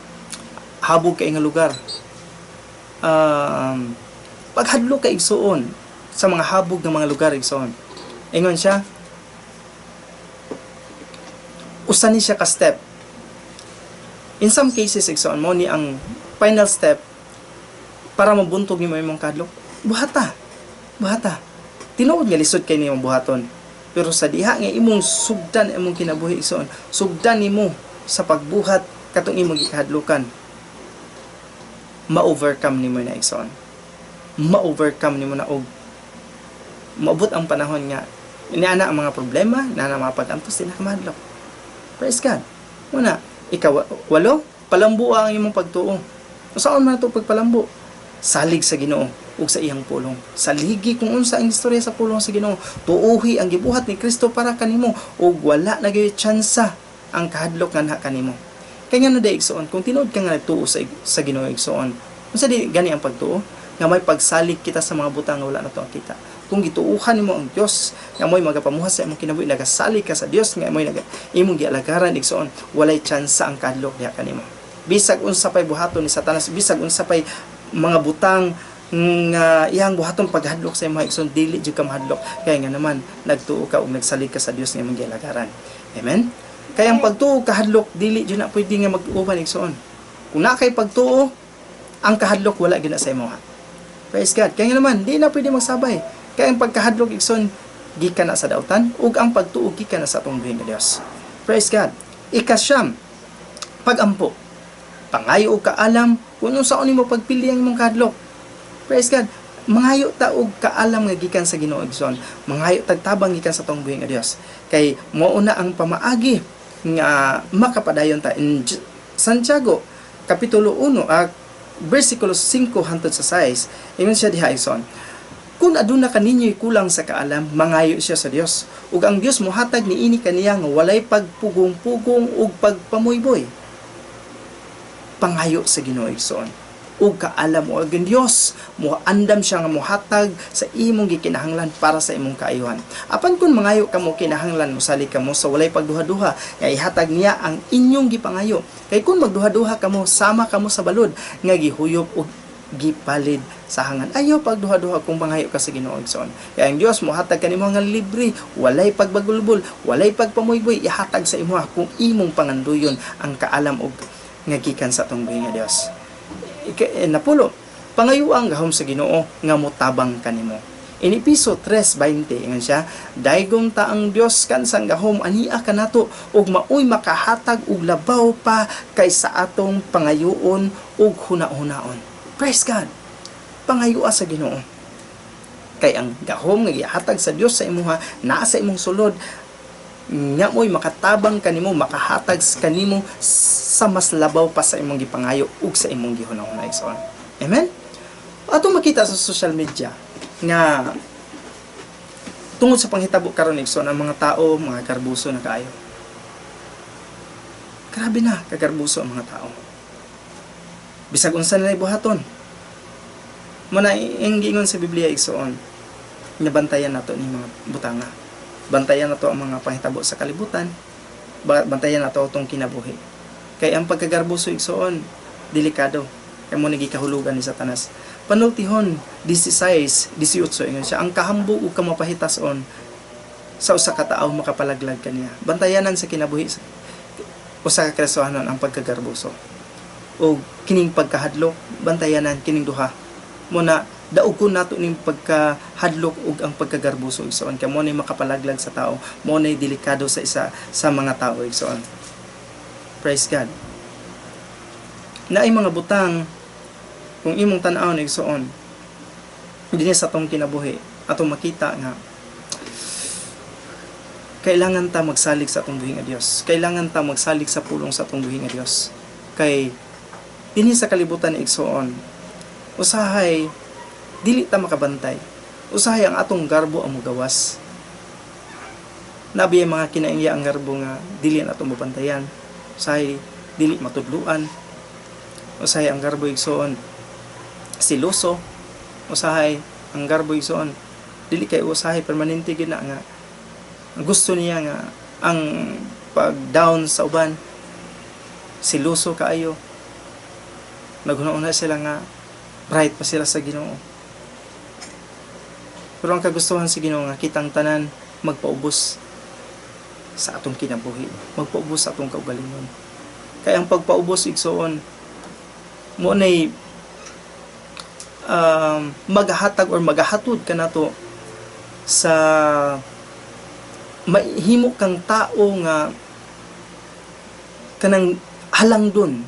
Habog kay nga lugar. Paghadlok ka igsoon sa mga habog ng mga lugar igsoon. Ingon siya, usa ni siya ka step. In some cases igsoon mo ni ang final step para mabuntog nimo imong kahadlok. Buhata. Tinuod nga lisod kay nimong buhaton. Pero sa diha nga imong sugdan imong kinabuhi igsoon, sugdan nimo sa pagbuhat katong imong gikahadlokan. Ma-overcome nimo na igsoon. Ma-overcome nimo na og maabot ang panahon nga iniana ang mga problema, na mga pag-antos din nakamahadlok. Praise God. Una, walo, palambo ang imong pagtuo. Saan man ito pagpalambo? Salig sa Ginoo ug sa iyang pulong. Saligi kung unsa ang istorya sa pulong sa Ginoo. Tuuhi ang gibuhat ni Kristo para kanimo ug wala na gyud tsansa ang kahadlok nga kanimo. Kaya nga na igsoon, kung tinuod ka nga nagtuo sa Ginoo igsoon, unsa di gani ang pagtuo? Nga may pagsalig kita sa mga butang nga wala na to ang kita. Kung gituuhan nimo ang Dios, nga mo'y magapamuhat sa imong kinabuhi, nagasalig ka sa Dios, nga mo'y imong gialagaran igsoon, walay tsansa ang kahadlok diha kanimo. bisag unsa pay buhaton ni Satanas, bisag unsa pay mga butang nga iyang buhaton paghadlok sa imong igsoon, dili jud ka mahadlok kay nga naman nagtuo ka ug nagsalig ka sa Dios nga imong gilagaran. Amen. Kaya ang pagtuo kahadlok dili jud na pwede nga mag-uban igsoon. Kung na kay pagtuo, ang kahadlok wala gid na sa imo. Praise God. Kaya nga naman di na pwede magsabay. Kaya ang pagkahadlok igsoon gikan na sa dautan ug ang pagtuo gikan na sa atong buhing nga Dios. Praise God. Ikasyam, pagampo. Pangayo og kaalam kung unsaon nimo pagpili ang imong kahadlok. Praise God. Mangayo ta og kaalam nga gikan sa Ginoo igsoon. Mangayo tagtabang gikan sa atong buhing nga Dios. Kay mao na ang pamaagi nga makapadayon ta in Santiago kapitulo 1 versikulo 5 hangtod sa 6. Ingon siya diha igsoon. Kung aduna kaninyo'y kulang sa kaalam, mangayo siya sa Dios. Ug ang Dios mohatag niini kaniya nga walay pagpugong-pugong ug pagpamuyboy. Pangayo sa Ginoo igsoon. Ug kaalam o ang Dios moandam siya nga mohatag sa imong gikinahanglan para sa imong kaayuhan. Apan kun mangayo kamo kinahanglan mosalig kamo sa walay pagduha-duha, nga ihatag niya ang inyong gipangayo. Kay kun magduha-duha kamo, sama kamo sa balod nga gihuyop ug gipalid sa hangan. Ayaw pagduha-duha kung mangayo ka sa Ginoo igsoon. Kaya ang Dios mohatag kanimo nga libre, walay pagbagulbol, walay pagpamuyboy, ihatag sa imo kung imong panganduyon ang kaalam ug nga gikan sa atong buhing nga Dios. Napulo, pangayuang gahom sa Ginoo nga motabang kanimo. In Episo 3:20 ingon siya, daygong ta ang Dios kansang gahom ania kanato ug maoy makahatag og labaw pa kaysa atong pangayuon ug huna-hunaon. Praise God. Pangayua sa Ginoo. Kay ang gahom nga gihatag sa Dios sa imuha naa sa imong sulod, nga mo'y makatabang kanimo, makahatag kanimo sa mas labaw pa sa imong gipangayo ug sa imong gihunahunay igsoon. Amen? Ato makita sa social media nga tungod sa panghitabo karon igsoon ang mga tao, mga garbuso na kaayo. Grabe na kagarbuso ang mga tao. Bisag unsa nilay buhaton. Muna ang giingon sa Biblia igsoon, nabantayan nato ni mga butanga. Bantayan nato ang mga panghitabo sa kalibutan. Bantayan nato atong kinabuhi. Kay ang pagkagarbuso igsoon delikado. Kay mo nagikahulugan ni Satanas. Panultihon 16, 18 ingon siya, ang kahambog ug kamapahitason sa usa ka tawo makapalaglag kaniya. Bantayanan sa kinabuhi usa ka kasuhanon ang pagkagarbuso. O kining pagkahadlok, bantayanan kining duha. Muna daugon nato ning pagkahadlok ug ang pagkagarbuso igsoon kay mo nay makapalaglag sa tao, mo nay delikado sa isa sa mga tao igsoon. Praise God. Naay mga butang kung imong tan-awon igsoon dinhi sa atong kinabuhi atong makita nga kailangan ta magsalig sa atong buhing nga Dios. Kailangan ta magsalig sa pulong sa atong buhing nga Dios. Kay dinhi sa kalibutan igsoon usahay dili ta makabantay. Usahay ang atong garbo ang mugawas. Nabi ang mga kinaingya ang garbo nga dili na atong mabantayan. Usahay dili matudluan. Usahay ang garbo igsoon siloso. Usahay ang garbo igsoon dili kay usahay permanente gid na nga gusto niya nga ang pag down sa uban siloso kaayo. Naghuna-una sila nga bright pa sila sa Ginoo. Pero ang kagustuhan sa Ginoo nga kitang tanan magpaubos sa atong kinabuhi, magpaubos sa atong kaugalingon. Kaya ang pagpaubos igsoon mo nay maghatag or magahatod kanato sa mahimo kang tao nga kanang halangdon.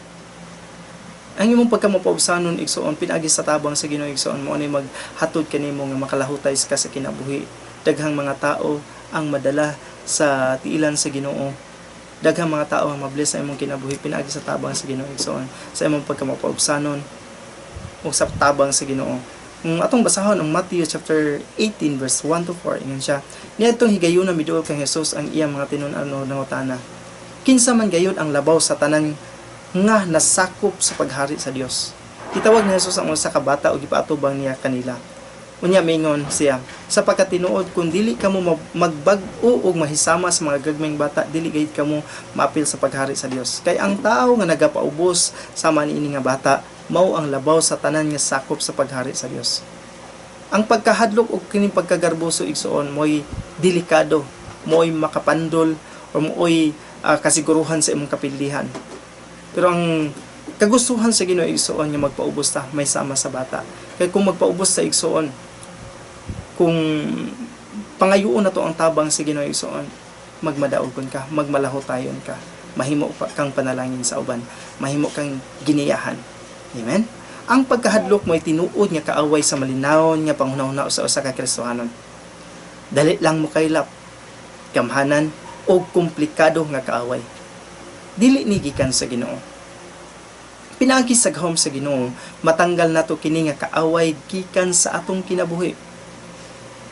Ang imong pagkamapausanon igsoon pinagi sa tabang sa Ginoo igsoon mo ani maghatod kanimo nga makalahutay ka sa kinabuhi. Daghang mga tao ang madala sa tiilan sa Ginoo. Daghang mga tao ang mabless sa imong kinabuhi pinagi sa tabang sa Ginoo igsoon sa imong pagkamapausanon o sa tabang sa Ginoo. Atong basahon ang Matthew chapter 18 verse 1 to 4 ingon siya. Niadtong higayuna miduol kang Hesus ang iyang mga tinun-ano nangutana. Kinsa man gayud ang labaw sa tanan nga nasakop sa paghari sa Dios. Gitawag ni Jesus ang usa ka bata ug gipaatubang niya kanila. Unya mingon siya, sapagkat tinuod kung dili kamo magbag-o og mahisama sa mga gagmayng bata, dili gayud kamo maapil sa paghari sa Dios. Kay ang tao nga nagapaubos sama niini nga bata, mao ang labaw sa tanan nga sakop sa paghari sa Dios. Ang pagkahadlok og kining pagkagarboso igsoon mo'y delikado, mo'y makapandol o mo'y kasiguruhan sa imong kapilihan. Pero ang kagustuhan sa Ginoo igsoon nga magpaubos ta may sama sa bata. Kay kung magpaubos sa igsoon, kung pangayoon na to ang tabang sa Ginoo igsoon, magmadaogon ka, magmalahotayon ka, mahimo kang panalangin sa uban, mahimo kang giniyahan. Amen. Ang pagkahadlok mo'y tinuod nga kaaway sa malinawon nga panghunahuna sa usa ka Kristohanon. Dali lang mo kaylap, gamhanan o komplikado nga kaaway. Dili ni gikan sa Ginoo. Pinaagi sa gahom sa Ginoo, matanggal nato kini nga kaaway gikan sa atong kinabuhi.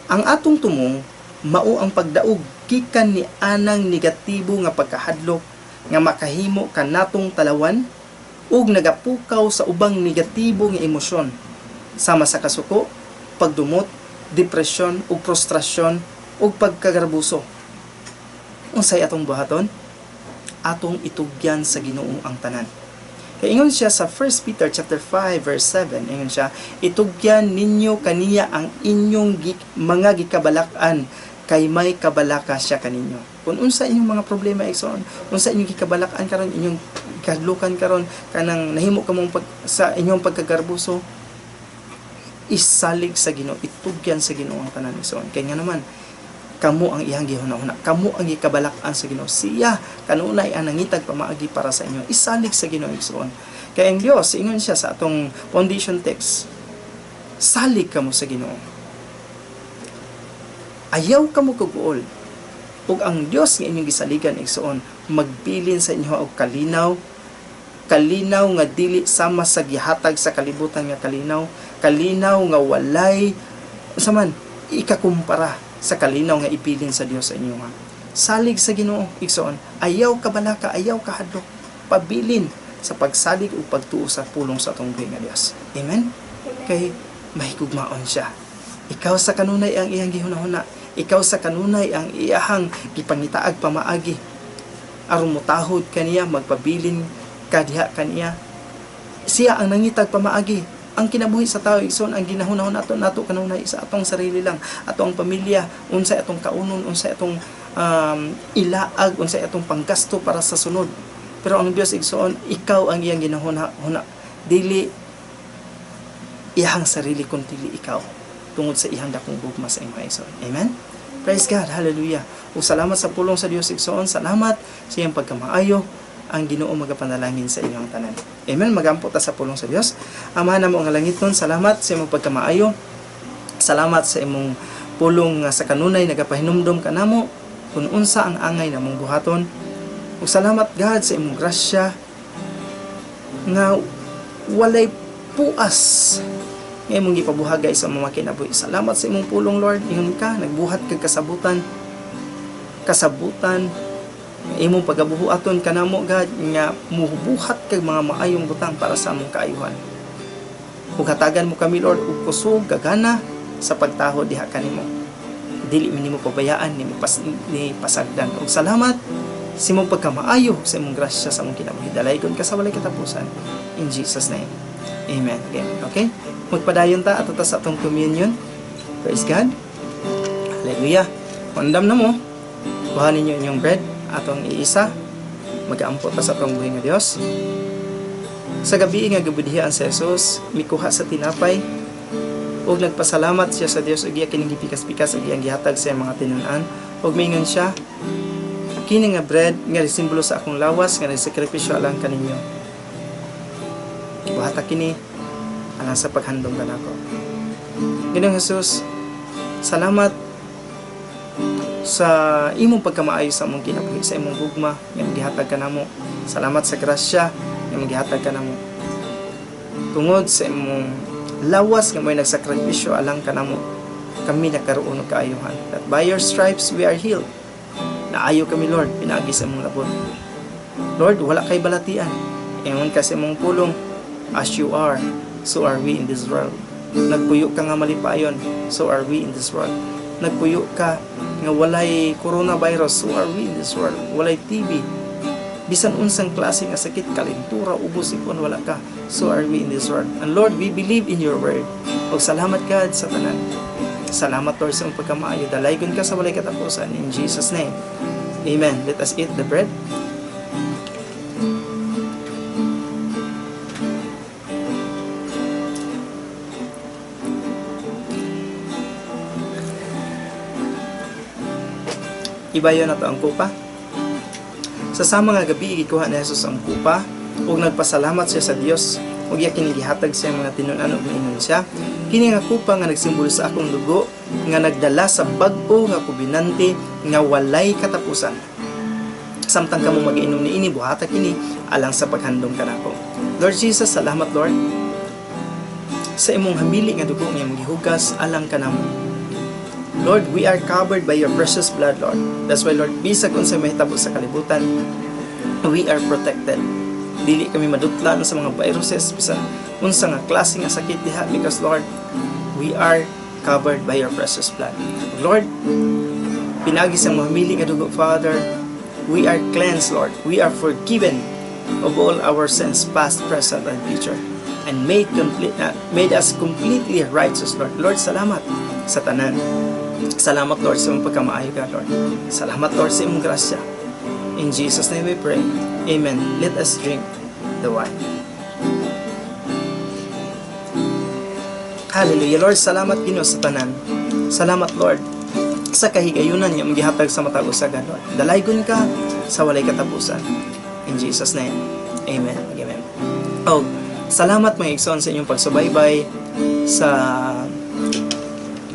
Ang atong tumong mao ang pagdaog gikan ni anang negatibo nga pagkahadlok nga makahimo kanatong talawan ug nagapukaw sa ubang negatibo nga emosyon sama sa kasuko, pagdumot, depresyon ug frustrasyon ug pagkagarbuso. Unsay atong buhaton? Atong itugyan sa Ginoo ang tanan. Kaya ingon siya sa 1 Peter chapter 5 verse 7, ingon siya, itugyan ninyo kaniya ang inyong mga gikabalakan, kay may kabalaka siya kaninyo. Kung unsa inyong mga problema igsoon, unsa inyong gikabalakan karon, inyong kadlukan karon, kanang nahimo kamong sa inyong pagkagarbuso, isalig sa Ginoo, itugyan sa Ginoo ang tanan igsoon. Kay nga naman, kamo ang iyang gihuna-huna, kamo ang gikabalakan sa Ginoo. Siya kanunay ang nangitag pamaagi para sa inyo. Isalig sa Ginoo igsoon. Kaya ang Dios ingon siya sa atong foundation text, salig kamo sa Ginoo. Ayaw kamo kuguol. Ug ang Dios nga inyong gisaligan igsoon, magbilin sa inyo og kalinaw nga dili sama sa gihatag sa kalibutan nga kalinaw nga walay saman ikakumpara sa kalinaw nga ipilin sa Dios sa inyo nga. Salig sa Ginoo igsoon, ayaw kabalaka, ayaw kahadlok, pabilin sa pagsalig ug pagtuo sa pulong sa atong buhi nga Dios. Amen. Kay mahigugmaon siya. Ikaw sa kanunay ang iyang gihunahuna, ikaw sa kanunay ang iyahang gipangitaag pamaagi aron motahod kaniya, magpabilin kadiha kaniya. Siya ang nangitag pamaagi. Ang kinabuhi sa tao igsoon, ang ginahunahon nato kanunay sa atong sarili lang, atong pamilya, unsay atong kaunon, unsay atong ilaag, unsay atong panggasto para sa sunod. Pero ang Dios igsoon, ikaw ang iyang ginahuna, dili iyang sarili kun dili ikaw, tungod sa iyang dakong gugma sa imong igsoon. Amen. Praise God, hallelujah. Ug salamat sa pulong sa Dios igsoon, salamat sa iyang pagkamaayo. Ang Ginoo magapanalangin sa inyong tanan. Amen. Magampot ta sa pulong sa Dios. Amahan namo ang langiton, salamat sa imong pagkamaayo. Salamat sa imong pulong sa kanunay nagapahinumdom kanamo kung unsa ang angay namong buhaton. Ug salamat God sa imong grasya nga walay puas nga imong gipabuhagay sa mga kinabuhi. Salamat sa imong pulong Lord. Ingon ka nagbuhat kag kasabutan imong pagabuhaton kanamo God nga mubuhat kag mga maayong butang para sa among kaayuhan. Ug hatagan mo kami Lord ug kusog gagana sa pagtaho diha kanimo. Dili mi nimo pabayaan ni pasagdan. Ug salamat sa imong pagkamaayo sa imong grasya sa among kinabuhi. Dalaygon ka sa walay katapusan. In Jesus name. Amen. Okay? Magpadayon ta ato sa atong communion. Praise God. Hallelujah. Mandam na mo. Kuhanin niyo inyong bread atong iisa, mag-ampot pa sa atong buhi nga Dios. Sa gabi nga gabudihan sa Jesus, mikuha sa tinapay ug nagpasalamat siya sa Dios ug iya kining gipikas-pikas ug iyang gihatag sa mga tinun-an ug mingon siya, kini nga bread nga simbolo sa akong lawas nga nagsakripisyo alang kaninyo. Buhata kini alang sa paghandom kanako. Ginoong Jesus, salamat sa imong pagkamaayo sa among kinabuhi, sa imong gugma nga gihatag kanamo. Salamat sa grasya nga gihatag kanamo. Tungod sa imong lawas nga may nagsakripisyo alang kanamo, kami nakaroon og kaayuhan. That by your stripes we are healed. Naayo kami Lord, pinaagi sa imong labot. Lord, wala kay balatian. Ingon ka sa imong pulong, as you are, so are we in this world. Nagpuyo ka nga malipayon, so are we in this world. Nagpuyo ka nga walay coronavirus, so are we in this world. Walay TB, bisan unsang klase nga sakit, kalintura, ubos, ipon, wala ka, so are we in this world. And Lord, we believe in your word. O salamat God sa tanan. Salamat Lord sa iyong pagkamaayo. Dalaygon ka sa walay katapusan. In Jesus' name, amen. Let us eat the bread. Ibayo na to ang kupa. Sa sama nga gabi, ikuha ni Jesus ang kupa, ug nagpasalamat siya sa Dios, ug iya kini gihatag sa mga tinunan ug miingon siya. Kini nga kupa nga nagsimbolo sa akong dugo, nga nagdala sa bag-o nga kubinante, nga walay katapusan. Samtang kamo mag-inom niini, buhata kini alang sa paghandom kanako. Lord Jesus, salamat Lord sa imong hamili nga dugo nga magihugas alang kanamo. Lord, we are covered by your precious blood, Lord. That's why, Lord, bisag unsa mahitabo sa kalibutan, we are protected. Dili kami madutlan sa mga viruses, bisan unsa nga klase nga sakit diha, because, Lord, we are covered by your precious blood. Lord, pinagi sa mga mili nga dugo, Father, we are cleansed, Lord. We are forgiven of all our sins, past, present, and future, and made us completely righteous, Lord. Lord, salamat sa tanan. Salamat Lord sa imong pagkamaayo ka, Lord. Salamat Lord sa imong grasya. In Jesus' name we pray. Amen. Let us drink the wine. Hallelujah. Lord, salamat Ginoo sa tanan. Salamat Lord sa kahigayunan nga gihatag sa matag usaga, Lord. Dalaygon ka sa walay katapusan. In Jesus' name. Amen. Amen. Oh, salamat mga igsoon sa inyong pagsubaybay sa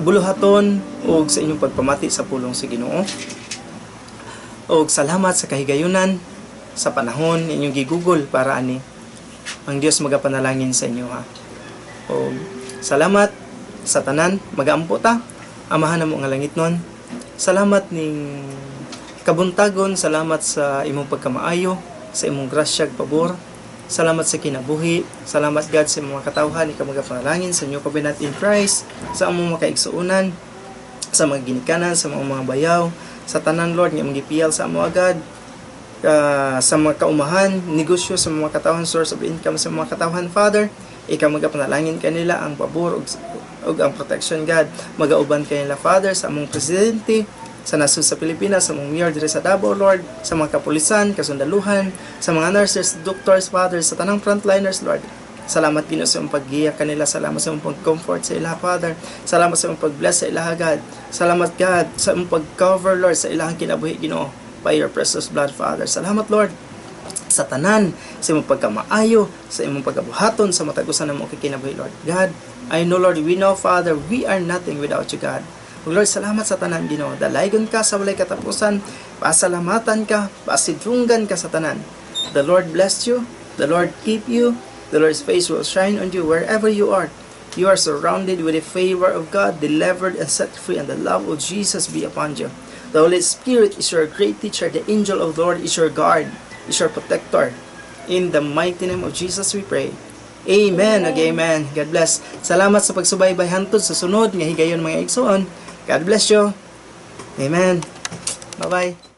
buluhaton o sa inyong pagpamati sa pulong sa Ginoo. O salamat sa kahigayunan sa panahon inyong gigugol para ani ang Dios magapanalangin sa inyo, ha. O salamat sa tanan, magaampo ta, amahan namo nga langit nun. Salamat ning kabuntagon, salamat sa imong pagkamaayo, sa imong grasya ug pabor. Salamat sa kinabuhi. Salamat God sa mga katawhan, ikaw magapanalangin sa inyo kabinat in Christ, sa among mga kaigsuunan, sa mga ginikanan, sa mga bayaw, sa tanan Lord nga magipiyal sa amo agad, sa mga kaumahan, negosyo, sa mga katawhan, source of income sa mga katawhan, Father, ikaw magapanalangin kanila ang pabor ug ang protection, God. Magauban kanila, Father, sa among presidente, sa nasud sa Pilipinas, sa mga mayor dire sa Davao, Lord, sa mga kapulisan, kasundaluhan, sa mga nurses, doctors, Father, sa tanang frontliners, Lord. Salamat Ginoo sa imong paggiya kanila. Salamat sa imong pag-comfort sa ilaha, Father. Salamat sa imong pag-bless sa ilaha, God. Salamat God sa imong pag-cover, Lord, sa ilahang kinabuhi, Ginoo, by your precious blood, Father. Salamat Lord sa tanan, sa imong pagkamaayo, sa imong pagkabuhaton sa matagusan ng mga kinabuhi, Lord. God, I know, Lord, we know, Father, we are nothing without you, God. Lord, salamat sa tanan, Ginoo. Dalaygon ka sa walay katapusan. Pasalamatan ka, pasidrunggan ka sa tanan. The Lord bless you. The Lord keep you. The Lord's face will shine on you wherever you are. You are surrounded with the favor of God, delivered and set free, and the love of Jesus be upon you. The Holy Spirit is your great teacher. The angel of the Lord is your guard, is your protector. In the mighty name of Jesus we pray. Amen. Amen. God bless. Salamat sa pagsubaybay hantod sa sunod nga higayon mga igsoon. God bless you. Amen. Bye-bye.